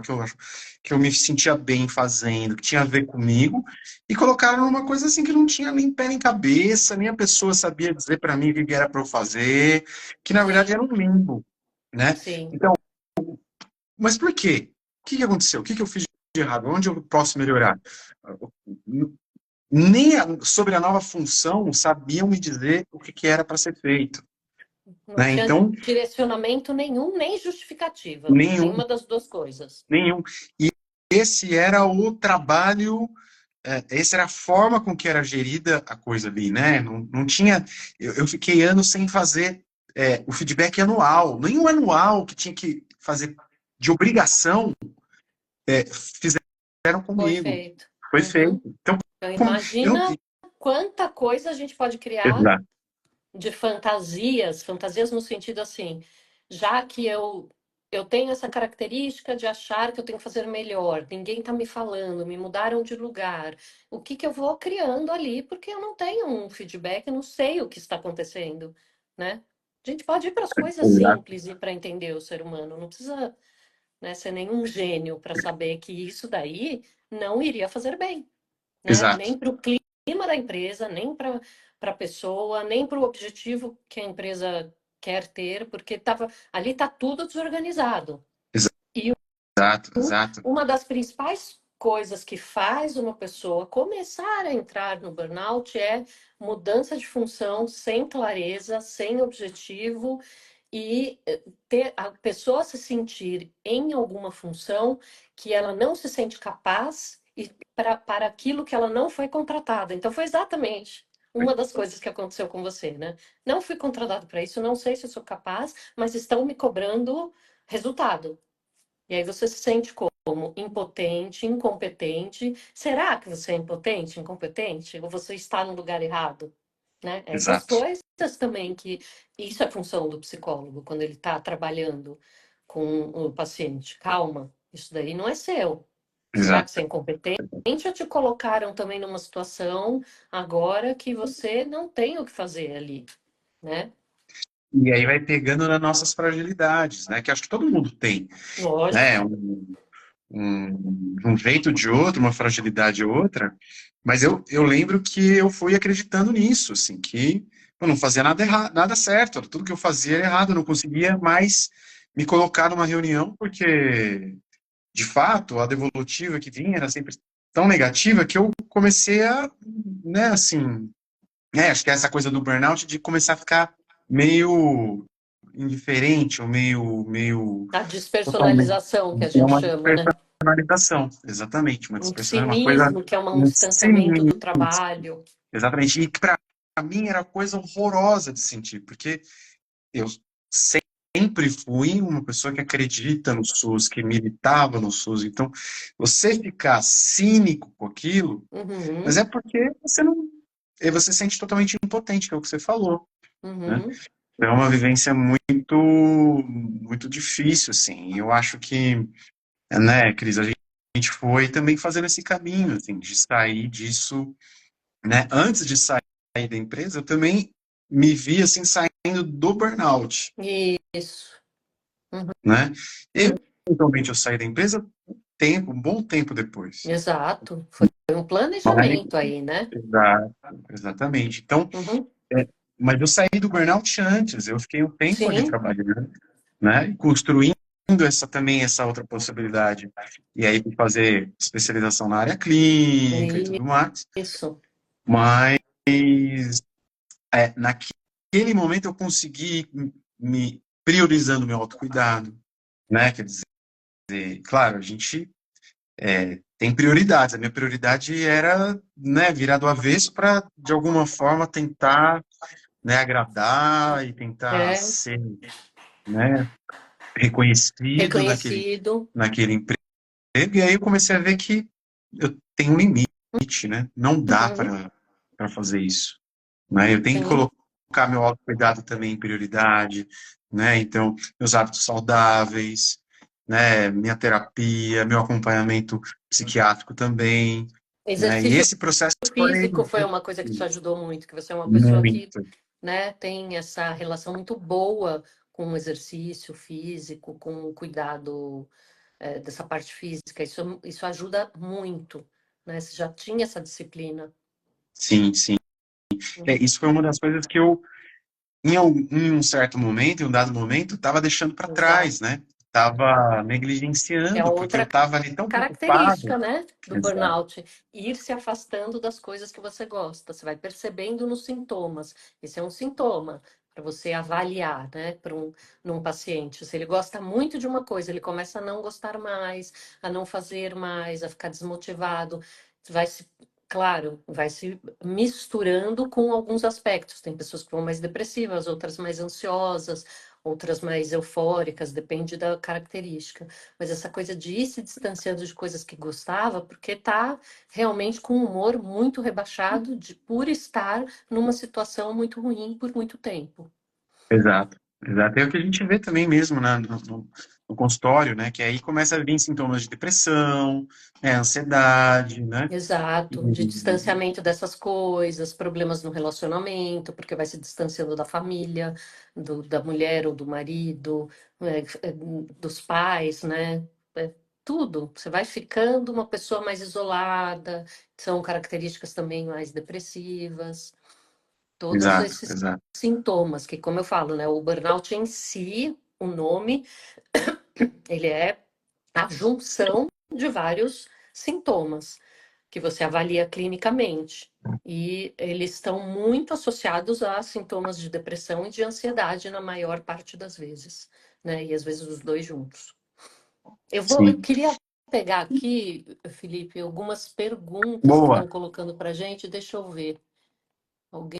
que eu me sentia bem fazendo, que tinha a ver comigo, e colocaram numa coisa assim que não tinha nem pé nem cabeça, nem a pessoa sabia dizer para mim o que era para eu fazer, que na verdade era um limbo, né? Sim, Então, mas por quê? O que que aconteceu? O que que eu fiz de errado? Onde eu posso melhorar? Nem sobre a nova função sabiam me dizer o que que era para ser feito, não né? tinha Então, direcionamento nenhum, nem justificativa, nenhum, nenhuma das duas coisas. nenhum. E esse era o trabalho, essa era a forma com que era gerida a coisa ali, né? Não tinha. Eu fiquei anos sem fazer o feedback anual, nem o anual que tinha que fazer de obrigação, fizeram Foi comigo. feito. Foi feito. Uhum. Então, Então, eu não. imagina quanta coisa a gente pode criar Exato, de fantasias, fantasias no sentido assim, já que eu tenho essa característica de achar que eu tenho que fazer melhor, ninguém está me falando, me mudaram de lugar, o que que eu vou criando ali, porque eu não tenho um feedback, eu não sei o que está acontecendo, né? A gente pode ir para as coisas exato, simples e para entender o ser humano, não precisa, né, ser nenhum gênio para saber que isso daí não iria fazer bem, né? exato. Nem para o clima da empresa, nem para a pessoa, nem para o objetivo que a empresa quer ter, porque ali está tudo desorganizado. E Exato, exato. uma das principais coisas que faz uma pessoa começar a entrar no burnout é mudança de função sem clareza, sem objetivo e ter a pessoa se sentir em alguma função que ela não se sente capaz e para aquilo que ela não foi contratada. Então foi exatamente uma das coisas que aconteceu com você, né? Não fui contratado para isso, não sei se eu sou capaz, mas estão me cobrando resultado. E aí você se sente como impotente, incompetente. Será que você é impotente, incompetente? Ou você está no lugar errado? né? Essas exato, coisas também que isso é função do psicólogo quando ele está trabalhando com o paciente. Calma, isso daí não é seu. Será que exato. você é incompetente ou te colocaram também numa situação agora que você não tem o que fazer ali, né? E aí vai pegando nas nossas fragilidades, né? Que acho que todo mundo tem, né? Lógico. Um jeito de outro, uma fragilidade ou outra. Mas eu lembro que eu fui acreditando nisso, assim, que eu não fazia nada errado, nada certo, tudo que eu fazia era errado, eu não conseguia mais me colocar numa reunião, porque, de fato, a devolutiva que vinha era sempre tão negativa que eu comecei a, né, assim, acho que é essa coisa do burnout de começar a ficar meio indiferente ou meio A totalmente. despersonalização que a É gente uma chama, né? despersonalização, exatamente, uma Um dispersão, é uma coisa cinismo, que é um distanciamento sim, do trabalho. exatamente, e que para mim era coisa horrorosa de sentir, porque eu sempre fui uma pessoa que acredita no SUS, que militava no SUS, então você ficar cínico com aquilo, mas é Uhum, porque você não, você se sente totalmente impotente, que é o que você falou, né? uhum. É uma vivência muito difícil, assim. E eu acho que, né, Cris, a gente foi também fazendo esse caminho, assim, de sair disso, né? Antes de sair da empresa, eu também me vi, assim, saindo do burnout, Isso. Uhum. né? Eventualmente eu saí da empresa um bom tempo depois. Exato. Foi um Mas, planejamento aí, né? exato, exatamente. Então, Uhum. é, mas eu saí do burnout antes, eu fiquei um tempo ali Sim, trabalhando, né? E construindo essa outra possibilidade. E aí fui fazer especialização na área clínica e tudo mais. isso. Mas naquele momento eu consegui me priorizando meu autocuidado, né? Quer dizer, claro, a gente tem prioridades. A minha prioridade era, né, virar do avesso para, de alguma forma, tentar, né, agradar e tentar É ser, né, reconhecido reconhecido. naquele emprego. E aí eu comecei a ver que eu tenho um limite, né? Não dá Uhum. para fazer isso, né? Eu tenho que Sim. colocar meu autocuidado também em prioridade, né? Então, meus hábitos saudáveis, né? Minha terapia, meu acompanhamento psiquiátrico também, né? E Exercício esse processo foi físico foi uma coisa que te ajudou muito, que você é uma pessoa que, muito, né, tem essa relação muito boa com o exercício físico, com o cuidado, dessa parte física. Isso ajuda muito, né? Você já tinha essa disciplina. sim, sim. Uhum. Isso foi uma das coisas que eu em um certo momento, em um dado momento, estava deixando para trás, Exato. né? Estava É negligenciando, porque eu outra estava ali tão preocupado. característica, né, do Exato, burnout, ir se afastando das coisas que você gosta. Você vai percebendo nos sintomas. Esse é um sintoma para você avaliar, né, num paciente. Se ele gosta muito de uma coisa, ele começa a não gostar mais, a não fazer mais, a ficar desmotivado. Vai se, claro, vai se misturando com alguns aspectos. Tem pessoas que vão mais depressivas, outras mais ansiosas, outras mais eufóricas, depende da característica. Mas essa coisa de ir se distanciando de coisas que gostava, porque tá realmente com um humor muito rebaixado por estar numa situação muito ruim por muito tempo. exato, exato. É o que a gente vê também mesmo no consultório, né? Que aí começa a vir sintomas de depressão, ansiedade, né? Exato, de E- distanciamento dessas coisas, problemas no relacionamento, porque vai se distanciando da família, da mulher ou do marido, dos pais, né? É, tudo. Você vai ficando uma pessoa mais isolada, são características também mais depressivas. Todos Exato, esses exato. sintomas, que como eu falo, né, o burnout em si, o nome, ele é a junção de vários sintomas que você avalia clinicamente. E eles estão muito associados a sintomas de depressão e de ansiedade na maior parte das vezes, né? E às vezes os dois juntos. Eu Sim. queria pegar aqui, Felipe, algumas perguntas que Boa. estão colocando para gente. Deixa eu ver. Alguém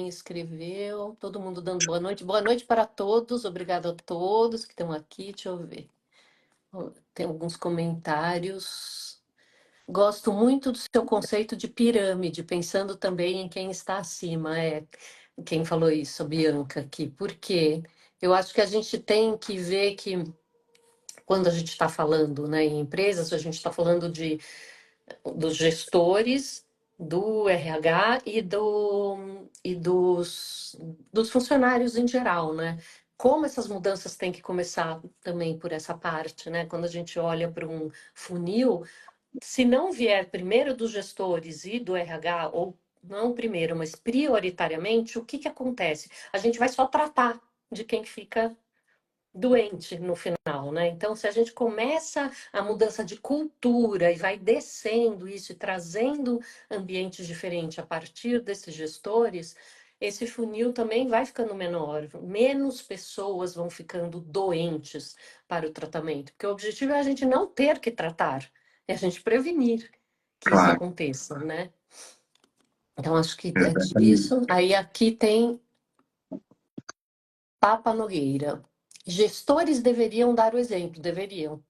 escreveu, todo mundo dando boa noite. Boa noite para todos, obrigado a todos que estão aqui. Deixa eu ver. Tem alguns comentários. Gosto muito do seu conceito de pirâmide, pensando também em quem está acima. É quem falou isso, Bianca, aqui. Por quê? Eu acho que a gente tem que ver que quando a gente está falando, né, em empresas, a gente está falando dos gestores, do RH dos funcionários em geral, né? Como essas mudanças têm que começar também por essa parte, né? Quando a gente olha para um funil, se não vier primeiro dos gestores e do RH, ou não primeiro, mas prioritariamente, o que que acontece? A gente vai só tratar de quem fica doente no final, né? Então, se a gente começa a mudança de cultura e vai descendo isso e trazendo ambientes diferentes a partir desses gestores, esse funil também vai ficando menor, menos pessoas vão ficando doentes para o tratamento, porque o objetivo é a gente não ter que tratar, é a gente prevenir que isso Claro, aconteça, né? Então, acho que é exatamente. disso. Aí aqui tem Papa Nogueira. Gestores deveriam dar o exemplo, deveriam.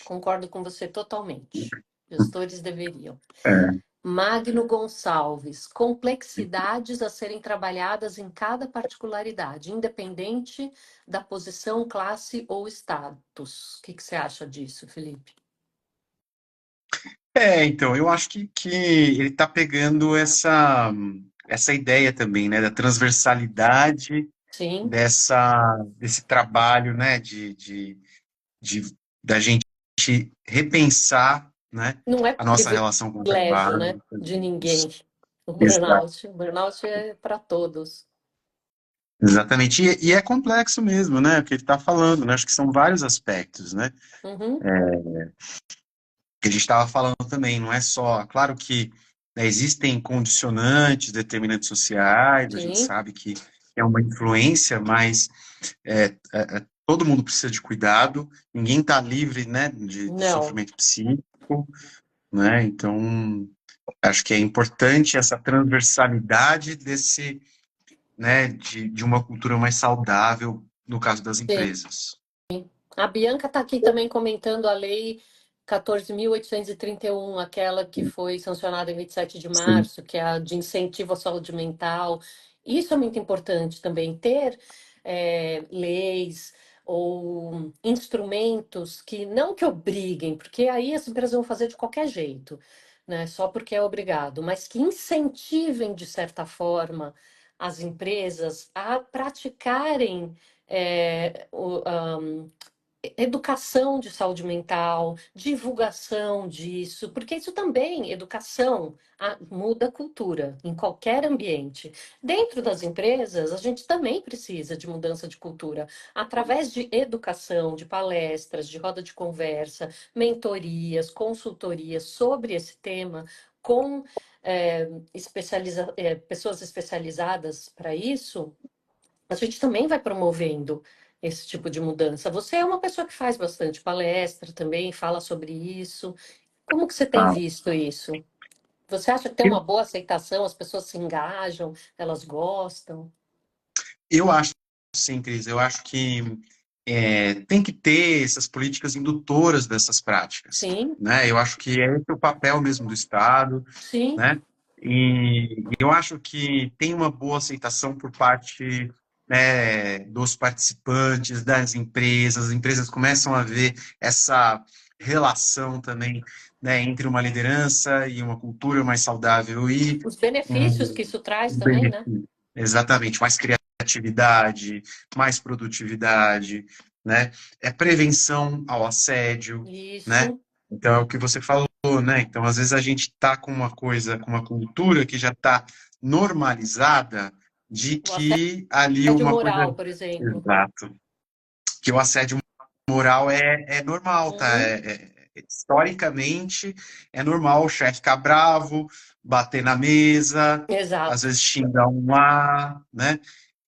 Concordo com você totalmente. Gestores deveriam. É, Magno Gonçalves, complexidades a serem trabalhadas em cada particularidade, independente da posição, classe ou status. O que que você acha disso, Felipe? então, eu acho que ele está pegando essa ideia também, né, da transversalidade Sim, desse trabalho, né, de da gente repensar, né, não é a nossa relação com o privilégio, trabalho. né, de ninguém. O Exa- burnout, o burnout é para todos. Exatamente. E é complexo mesmo, né, o que ele está falando, né, acho que são vários aspectos, né, Uhum, que a gente estava falando também, não é só, claro que né, existem condicionantes, determinantes sociais, a gente sim, sabe que é uma influência, mas todo mundo precisa de cuidado, ninguém está livre, né, de não. sofrimento psíquico, né, então acho que é importante essa transversalidade né, de uma cultura mais saudável no caso das Sim. empresas. A Bianca está aqui também comentando a Lei 14.831, aquela que foi sancionada em 27 de Sim, março, que é a de incentivo à saúde mental. Isso é muito importante também, ter leis ou instrumentos que não que obriguem, porque aí as empresas vão fazer de qualquer jeito, né? Só porque é obrigado, mas que incentivem, de certa forma, as empresas a praticarem educação de saúde mental, divulgação disso, porque isso também, educação, muda a cultura em qualquer ambiente. Dentro das empresas, a gente também precisa de mudança de cultura, através de educação, de palestras, de roda de conversa, mentorias, consultorias sobre esse tema, com pessoas especializadas para isso, a gente também vai promovendo esse tipo de mudança. Você é uma pessoa que faz bastante palestra também, fala sobre isso. Como que você tem tá. visto isso? Você acha que tem uma boa aceitação, as pessoas se engajam, elas gostam? Eu acho, sim, Cris, eu acho que tem que ter essas políticas indutoras dessas práticas, Sim, né? Eu acho que é esse o papel mesmo do Estado, sim. né? E eu acho que tem uma boa aceitação por parte, né, dos participantes, das empresas. As empresas começam a ver essa relação também, né, entre uma liderança e uma cultura mais saudável e Os benefícios que um isso traz também, né? benefício. Exatamente, mais criatividade, mais produtividade, né? É prevenção ao assédio, né? Isso. Então, é o que você falou, né? Então, às vezes a gente tá com uma coisa, com uma cultura que já está normalizada de O que ali assédio uma coisa... moral, por exemplo. Exato. Que o assédio moral é normal, tá? Uhum. Historicamente, é normal o chefe ficar bravo, bater na mesa, às Exato. vezes xingar um lá, né?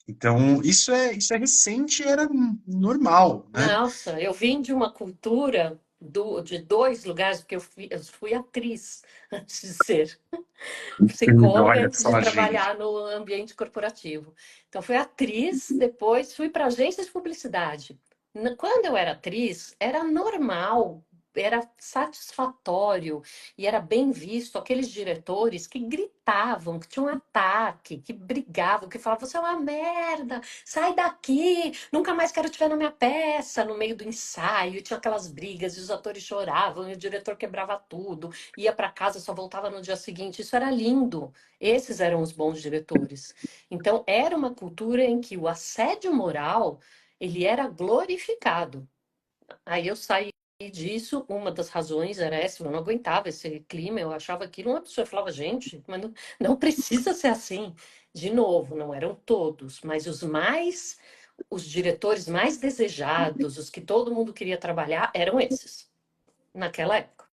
Então, isso é recente e era normal, né? Nossa, eu vim de uma cultura de dois lugares, porque eu fui atriz antes de ser psicóloga, Olha antes de só, gente. trabalhar no ambiente corporativo. Então, fui atriz, depois fui para agência de publicidade. Quando eu era atriz, era normal. era satisfatório e era bem visto aqueles diretores que gritavam, que tinham ataque, que brigavam, que falavam: você é uma merda, sai daqui, nunca mais quero te ver na minha peça, no meio do ensaio. E tinha aquelas brigas, e os atores choravam, e o diretor quebrava tudo, ia para casa, só voltava no dia seguinte. Isso era lindo. Esses eram os bons diretores. Então, era uma cultura em que o assédio moral, ele era glorificado. Aí eu saí disso, uma das razões era essa: eu não aguentava esse clima, eu achava aquilo uma pessoa. Eu falava: gente, mas não precisa ser assim. De novo, não eram todos, mas os diretores mais desejados, os que todo mundo queria trabalhar, eram esses, naquela época.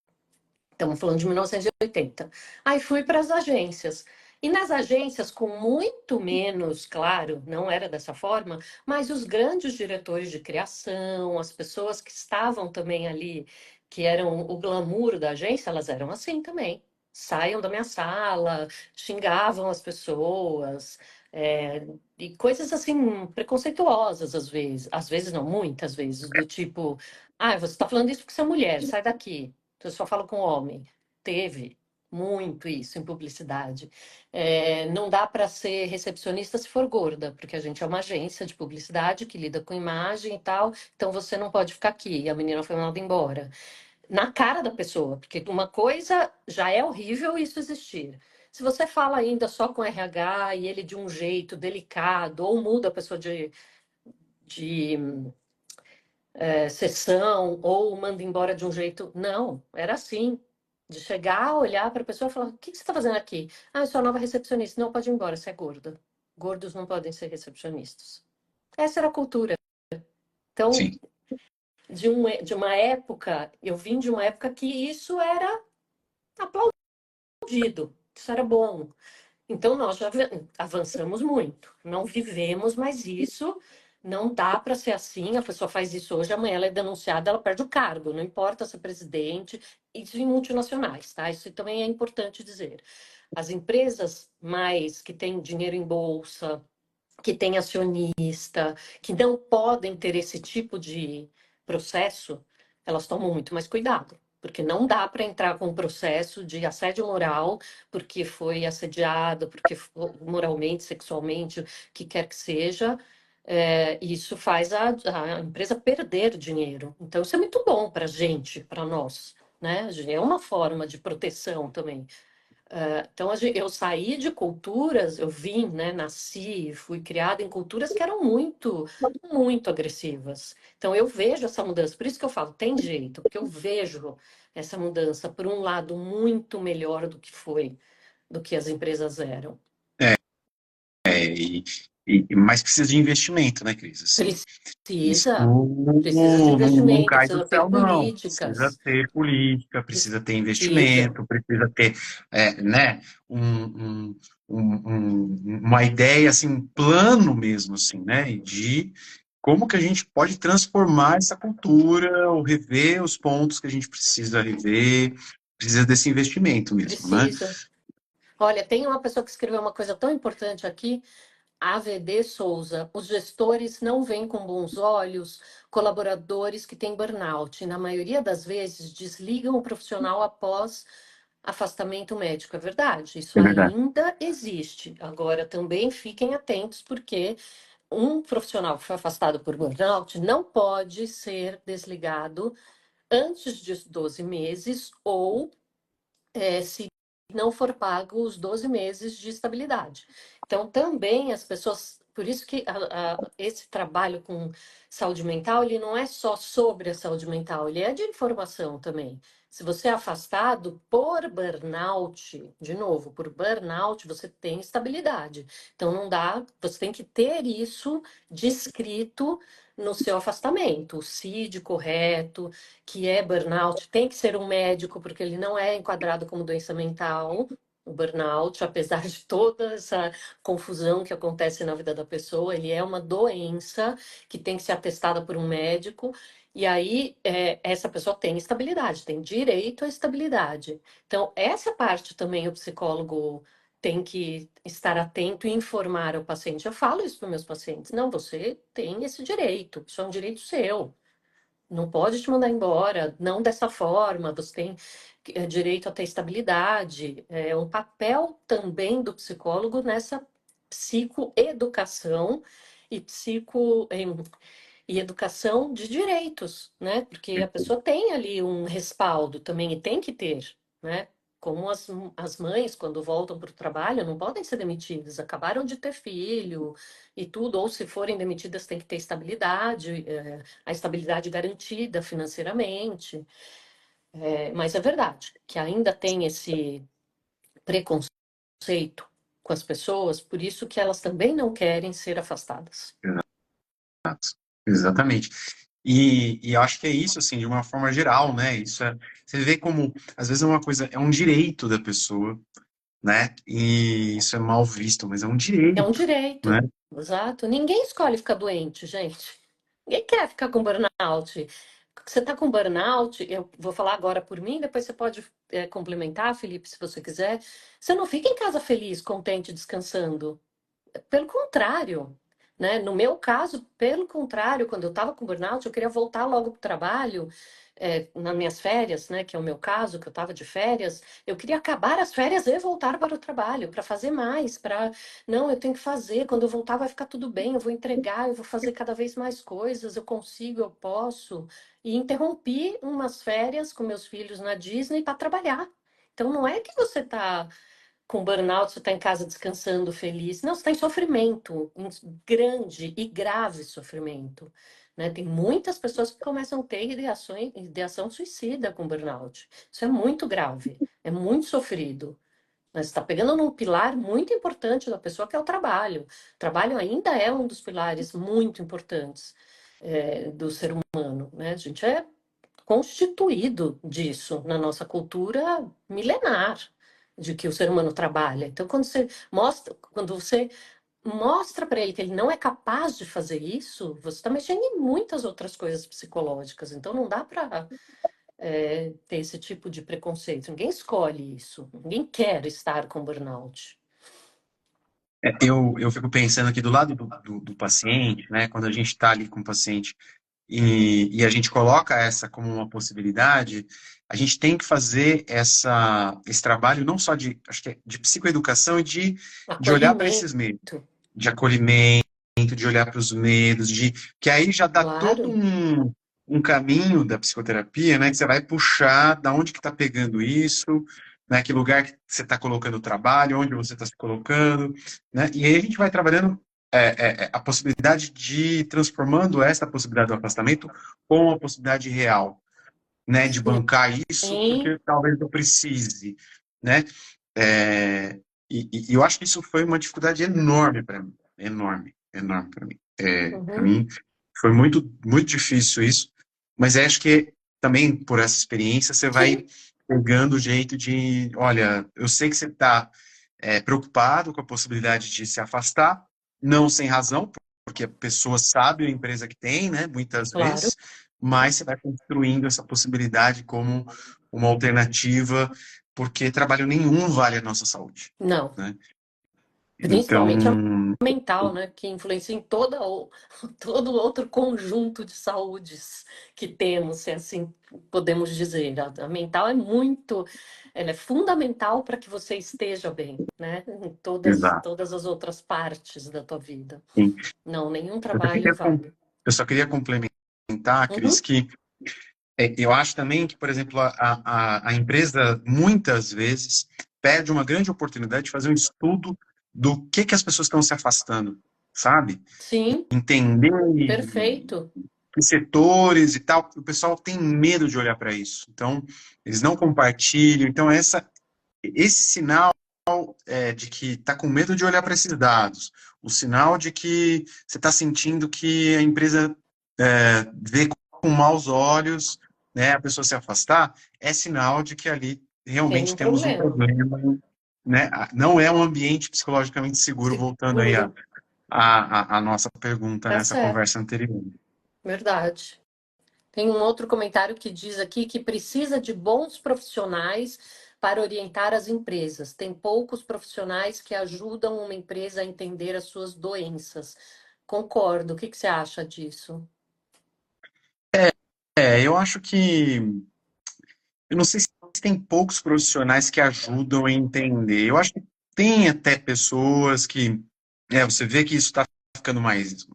Estamos falando de 1980. Aí fui para as agências. E nas agências, com muito menos, claro, não era dessa forma, mas os grandes diretores de criação, as pessoas que estavam também ali, que eram o glamour da agência, elas eram assim também. Saiam da minha sala, xingavam as pessoas, e coisas assim, preconceituosas às vezes não, muitas vezes, do tipo: ah, você está falando isso porque você é mulher, sai daqui. Eu só falo com homem. Teve muito isso em publicidade. Não dá para ser recepcionista se for gorda, porque a gente é uma agência de publicidade que lida com imagem e tal, então você não pode ficar aqui. E a menina foi mandada embora. Na cara da pessoa, porque uma coisa já é horrível isso existir. Se você fala ainda só com RH e ele de um jeito delicado, ou muda a pessoa de sessão ou manda embora de um jeito. Não, era assim. De chegar, olhar para a pessoa e falar: o que você está fazendo aqui? Ah, eu sou a nova recepcionista. Não, pode ir embora, você é gorda. Gordos não podem ser recepcionistas. Essa era a cultura. Então, Sim. de uma época, eu vim de uma época que isso era aplaudido, isso era bom. Então, nós já avançamos muito. Não vivemos mais isso. Não dá para ser assim. A pessoa faz isso hoje, amanhã ela é denunciada, ela perde o cargo. Não importa ser presidente. Isso em multinacionais, tá? Isso também é importante dizer. As empresas mais que têm dinheiro em bolsa, que têm acionista, que não podem ter esse tipo de processo, elas tomam muito mais cuidado. Porque não dá para entrar com um processo de assédio moral, porque foi assediado, porque moralmente, sexualmente, o que quer que seja. Isso faz a empresa perder dinheiro. Então, isso é muito bom para a gente, para nós. Né? É uma forma de proteção também. Então, eu saí de culturas, eu vim, né, nasci, fui criada em culturas que eram muito, muito agressivas. Então, eu vejo essa mudança, por isso que eu falo: tem jeito, porque eu vejo essa mudança por um lado muito melhor do que foi, do que as empresas eram. E, mas precisa de investimento, né, Cris? Assim, isso Precisa, precisa de não investimento, cai do precisa ter céu, não. Precisa políticas, ter política, precisa ter precisa. investimento, precisa ter, né, uma ideia, assim, um plano mesmo, assim, né, de como que a gente pode transformar essa cultura, ou rever os pontos que a gente precisa rever, precisa desse investimento mesmo, né? Precisa. Olha, tem uma pessoa que escreveu uma coisa tão importante aqui. AVD Souza: os gestores não veem com bons olhos colaboradores que têm burnout. Na maioria das vezes, desligam o profissional após afastamento médico. É verdade, isso É verdade. ainda existe. Agora, também fiquem atentos, porque um profissional que foi afastado por burnout não pode ser desligado antes de 12 meses ou se não for pago os 12 meses de estabilidade. Então, também as pessoas. Por isso que esse trabalho com saúde mental, ele não é só sobre a saúde mental, ele é de informação também. Se você é afastado por burnout, de novo, por burnout, você tem estabilidade. Então, não dá, você tem que ter isso descrito no seu afastamento, o CID correto, que é burnout, tem que ser um médico, porque ele não é enquadrado como doença mental, o burnout, apesar de toda essa confusão que acontece na vida da pessoa, ele é uma doença que tem que ser atestada por um médico, e aí essa pessoa tem estabilidade, tem direito à estabilidade. Então, essa parte também o psicólogo tem que estar atento e informar o paciente. Eu falo isso para meus pacientes: não, você tem esse direito, isso é um direito seu. não pode te mandar embora, não dessa forma, você tem direito a ter estabilidade. É um papel também do psicólogo nessa psicoeducação e e educação de direitos, né? Porque a pessoa tem ali um respaldo também e tem que ter, né? Como as mães, quando voltam para o trabalho, não podem ser demitidas, acabaram de ter filho e tudo, ou se forem demitidas, tem que ter estabilidade, a estabilidade garantida financeiramente. Mas é verdade que ainda tem esse preconceito com as pessoas, por isso que elas também não querem ser afastadas. Exato. Exatamente. E eu acho que é isso, assim, de uma forma geral, né? Você vê como, às vezes, é uma coisa, é um direito da pessoa, né? E isso é mal visto, mas é um É um direito, né? direito, exato. Ninguém escolhe ficar doente, gente. Ninguém quer ficar com burnout. Você está com burnout, eu vou falar agora por mim, depois você pode complementar, Felipe, se você quiser. Você não fica em casa feliz, contente, descansando. Pelo contrário, né? No meu caso, pelo contrário, quando eu estava com burnout, eu queria voltar logo para o trabalho, nas minhas férias, né? Que é o meu caso, que eu estava de férias, eu queria acabar as férias e voltar para o trabalho, para fazer mais, para não, eu tenho que fazer, quando eu voltar vai ficar tudo bem, eu vou entregar, eu vou fazer cada vez mais coisas, eu consigo, eu posso. E interrompi umas férias com meus filhos na Disney para trabalhar. Então não é que você está com burnout, você está em casa descansando, feliz. Não, você está em sofrimento, em grande e grave sofrimento. Né? Tem muitas pessoas que começam a ter ideação suicida com burnout. Isso é muito grave, é muito sofrido. Mas você está pegando num pilar muito importante da pessoa, que é o trabalho. O trabalho ainda é um dos pilares muito importantes do ser humano. Né? A gente é constituído disso na nossa cultura milenar, de que o ser humano trabalha. Então, quando você mostra para ele que ele não é capaz de fazer isso, você está mexendo em muitas outras coisas psicológicas. Então, não dá para ter esse tipo de preconceito. Ninguém escolhe isso. Ninguém quer estar com burnout. Eu fico pensando aqui do lado do paciente, né? Quando a gente está ali com o paciente e a gente coloca essa como uma possibilidade, a gente tem que fazer esse trabalho não só acho que é de psicoeducação e de olhar para esses medos, Acolhimento, de acolhimento, de olhar para os medos, que aí já dá todo claro. um caminho da psicoterapia, né? Que você vai puxar da onde que está pegando isso, né? Que lugar que você está colocando o trabalho, onde você está se colocando, né? E aí a gente vai trabalhando a possibilidade de transformando essa possibilidade do afastamento com uma possibilidade real, né? De bancar isso, Sim. porque talvez eu precise, né? É, e eu acho que isso foi uma dificuldade enorme para mim, enorme, enorme para mim. Para Uhum. mim foi muito, muito difícil isso, mas acho que também por essa experiência você vai Sim, pegando o jeito de, olha, eu sei que você está preocupado com a possibilidade de se afastar, não sem razão, porque a pessoa sabe a empresa que tem, né, muitas claro. vezes, mas você vai construindo essa possibilidade como uma alternativa, porque trabalho nenhum vale a nossa saúde, Não. né? Principalmente a Então, mental, né? Que influencia em todo outro conjunto de saúdes que temos, se assim podemos dizer. A mental ela é fundamental para que você esteja bem, né? Em exato. todas as outras partes da tua vida. Sim. Não, nenhum Eu só trabalho queria, vale. eu só queria complementar, Cris, Uhum. que eu acho também que, por exemplo, a empresa muitas vezes perde uma grande oportunidade de fazer um estudo do que as pessoas estão se afastando, sabe? Sim, Entender perfeito. que setores e tal, o pessoal tem medo de olhar para isso. Então, eles não compartilham. Então, esse sinal de que está com medo de olhar para esses dados, o sinal de que você está sentindo que a empresa vê com maus olhos, né, a pessoa se afastar, é sinal de que ali Tem realmente um temos um problema. problema, né? Não é um ambiente psicologicamente seguro, voltando aí Seguro. a nossa pergunta Tá nessa certo. conversa anterior. Verdade. Tem um outro comentário que diz aqui que precisa de bons profissionais para orientar as empresas. Tem poucos profissionais que ajudam uma empresa a entender as suas doenças. Concordo. O que você acha disso? Eu acho que. Eu não sei se tem poucos profissionais que ajudam a entender. Eu acho que tem até pessoas que. Você vê que isso está ficando mais.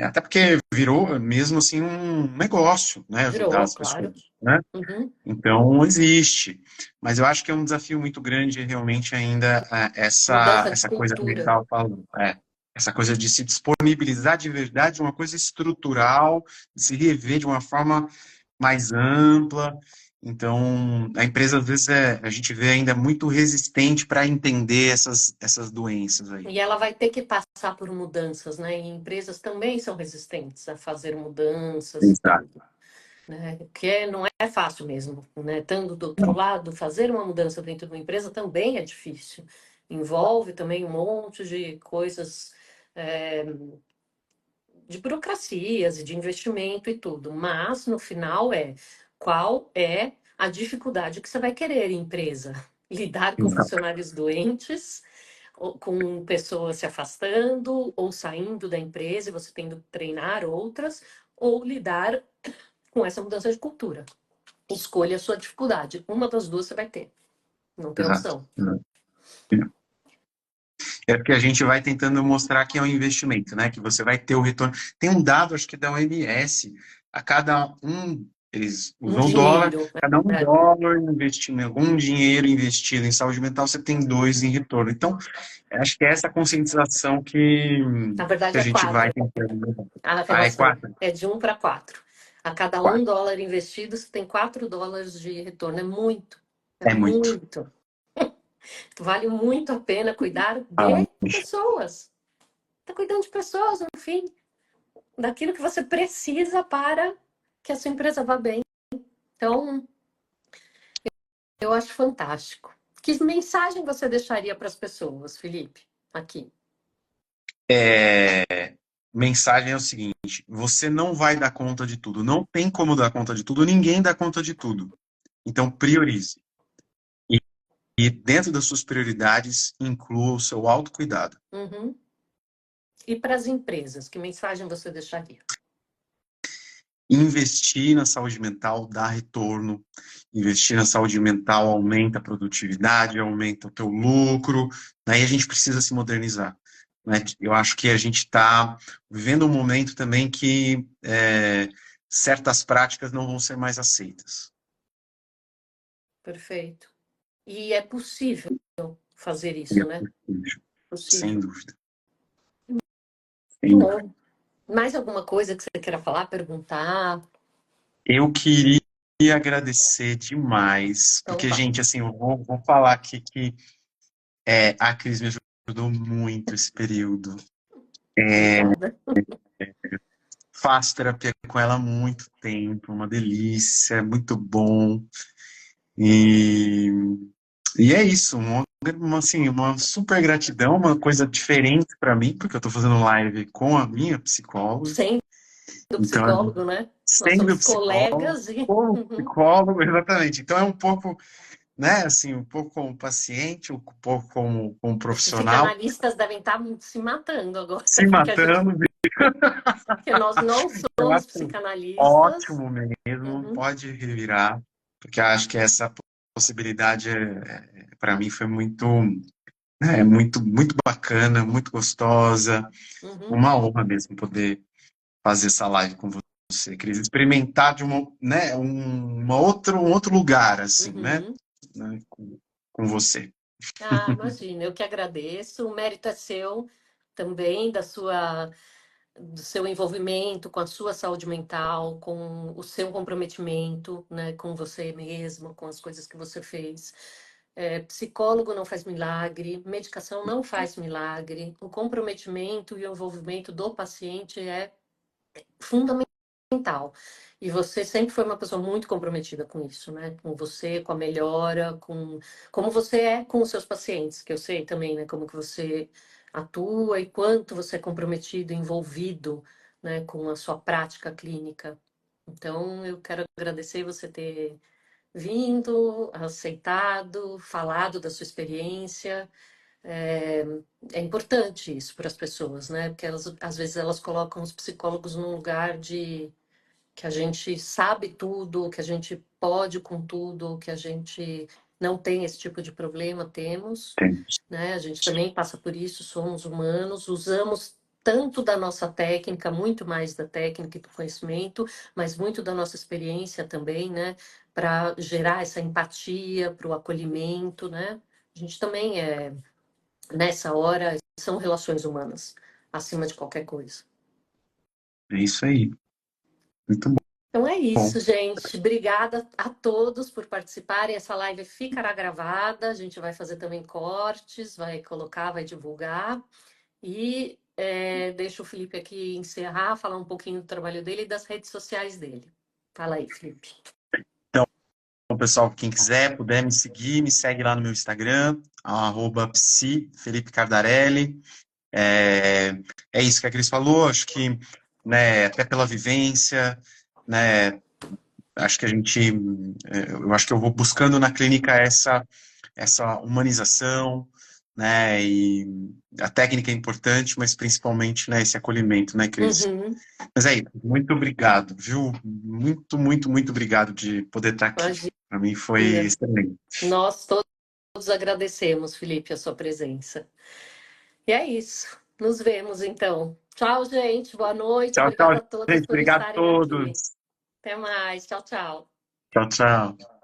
Até porque virou mesmo assim um negócio, né? Ajudar Virou, as pessoas, claro. né? Uhum. Então, existe. Mas eu acho que é um desafio muito grande realmente ainda Mudança de essa coisa que a gente cultura. estava falando. Essa coisa de se disponibilizar de verdade uma coisa estrutural, de se rever de uma forma mais ampla. Então, a empresa, às vezes, a gente vê ainda muito resistente para entender essas doenças aí. E ela vai ter que passar por mudanças, né? E empresas também são resistentes a fazer mudanças e tudo, Exato. né? Porque não é fácil mesmo, né? Estando do outro lado, fazer uma mudança dentro de uma empresa também é difícil. Envolve também um monte de coisas, é, de burocracias e de investimento e tudo. Mas, no final, qual é a dificuldade que você vai querer, empresa? Lidar com Exato. funcionários doentes, ou com pessoas se afastando ou saindo da empresa e você tendo que treinar outras, ou lidar com essa mudança de cultura. Escolha a sua dificuldade. Uma das duas você vai ter. Não tem Exato. opção. Exato. É porque a gente vai tentando mostrar que é um investimento, né? Que você vai ter o retorno. Tem um dado, acho que da OMS, a cada eles Um usam o dólar, dinheiro, cada um né? dólar investido, algum dinheiro investido em saúde mental, você tem dois em retorno. Então, acho que é essa conscientização Na que verdade, a é gente vai quatro. tentando. A Ah, é relação quatro? é de 1 para 4. A cada um Quatro. dólar investido, você tem US$ 4 de retorno. É muito. É É muito. muito. Vale muito a pena cuidar Ah, de pessoas. Está cuidando de pessoas, no fim, daquilo que você precisa para que a sua empresa vá bem. Então, eu acho fantástico. Que mensagem você deixaria para as pessoas, Felipe? Aqui. Mensagem é o seguinte: você não vai dar conta de tudo. Não tem como dar conta de tudo, ninguém dá conta de tudo. Então, priorize. E, e dentro das suas prioridades, inclua o seu autocuidado. Uhum. E para as empresas, que mensagem você deixaria? Investir na saúde mental dá retorno. Investir na saúde mental aumenta a produtividade, aumenta o teu lucro. Daí a gente precisa se modernizar, né? Eu acho que a gente está vivendo um momento também que certas práticas não vão ser mais aceitas. Perfeito. E é possível fazer E é isso, né? possível, sem Possível. dúvida. Sem dúvida. Bom, mais alguma coisa que você queira falar, perguntar? Eu queria agradecer demais, Então porque, vai. gente, assim, eu vou falar aqui que a Cris me ajudou muito esse período. Obrigada. Faço terapia com ela há muito tempo, uma delícia, é muito bom. E, e é isso, assim, uma super gratidão, uma coisa diferente para mim, porque eu estou fazendo live com a minha psicóloga. Sendo Então, psicólogo, né? Nós sendo somos psicólogo, colegas e. como Uhum. psicólogo, exatamente. Então é um pouco, né, assim, um pouco como paciente, um pouco como Os profissional, psicanalistas devem estar se matando agora, se porque a gente, matando. porque nós não Eu somos acho psicanalistas. ótimo mesmo, Uhum, pode revirar, porque eu acho que essa possibilidade, para mim, foi muito bacana, muito gostosa, uhum, uma honra mesmo poder fazer essa live com você, Cris, experimentar de um outro lugar, assim, uhum. né, com você. Ah, imagina, eu que agradeço. O mérito é seu também, do seu envolvimento com a sua saúde mental, com o seu comprometimento, né, com você mesmo, com as coisas que você fez. Psicólogo não faz milagre, medicação não faz milagre. O comprometimento e o envolvimento do paciente é fundamental. E você sempre foi uma pessoa muito comprometida com isso, né? Com você, com a melhora, com como você é com os seus pacientes, que eu sei também, né? Como que você atua e quanto você é comprometido, envolvido, né? Com a sua prática clínica. Então, eu quero agradecer você ter vindo, aceitado, falado da sua experiência. É, é importante isso para as pessoas, né? Porque elas, às vezes elas colocam os psicólogos num lugar de que a gente sabe tudo, que a gente pode com tudo, que a gente não tem esse tipo de problema, temos, Temos. né? A gente também passa por isso, somos humanos, usamos tanto da nossa técnica, muito mais da técnica e do conhecimento, mas muito da nossa experiência também, né? Para gerar essa empatia, para o acolhimento, né? A gente também nessa hora, são relações humanas, acima de qualquer coisa. É isso aí. Muito Então é bom. isso, gente. Obrigada a todos por participarem. Essa live ficará gravada. A gente vai fazer também cortes, vai colocar, vai divulgar. E deixa o Felipe aqui encerrar, falar um pouquinho do trabalho dele e das redes sociais dele. Fala aí, Felipe. Então, pessoal, quem quiser, puder me seguir, me segue lá no meu Instagram, @psi Felipe Cardarelli. É, é isso que a Cris falou, acho que, né, até pela vivência, né, acho que a gente, eu acho que eu vou buscando na clínica essa humanização, né, e a técnica é importante, mas principalmente, né, esse acolhimento, né, Cris? Uhum, Mas aí, muito obrigado, viu? Muito, muito, muito obrigado de poder estar aqui. Para mim foi imagina. excelente. Nós todos agradecemos, Felipe, a sua presença. E é isso. Nos vemos então. Tchau, gente. Boa noite. Tchau, tchau, Obrigada a todas gente. por Obrigado a estarem aqui. todos. Até mais. Tchau, tchau. Tchau, tchau.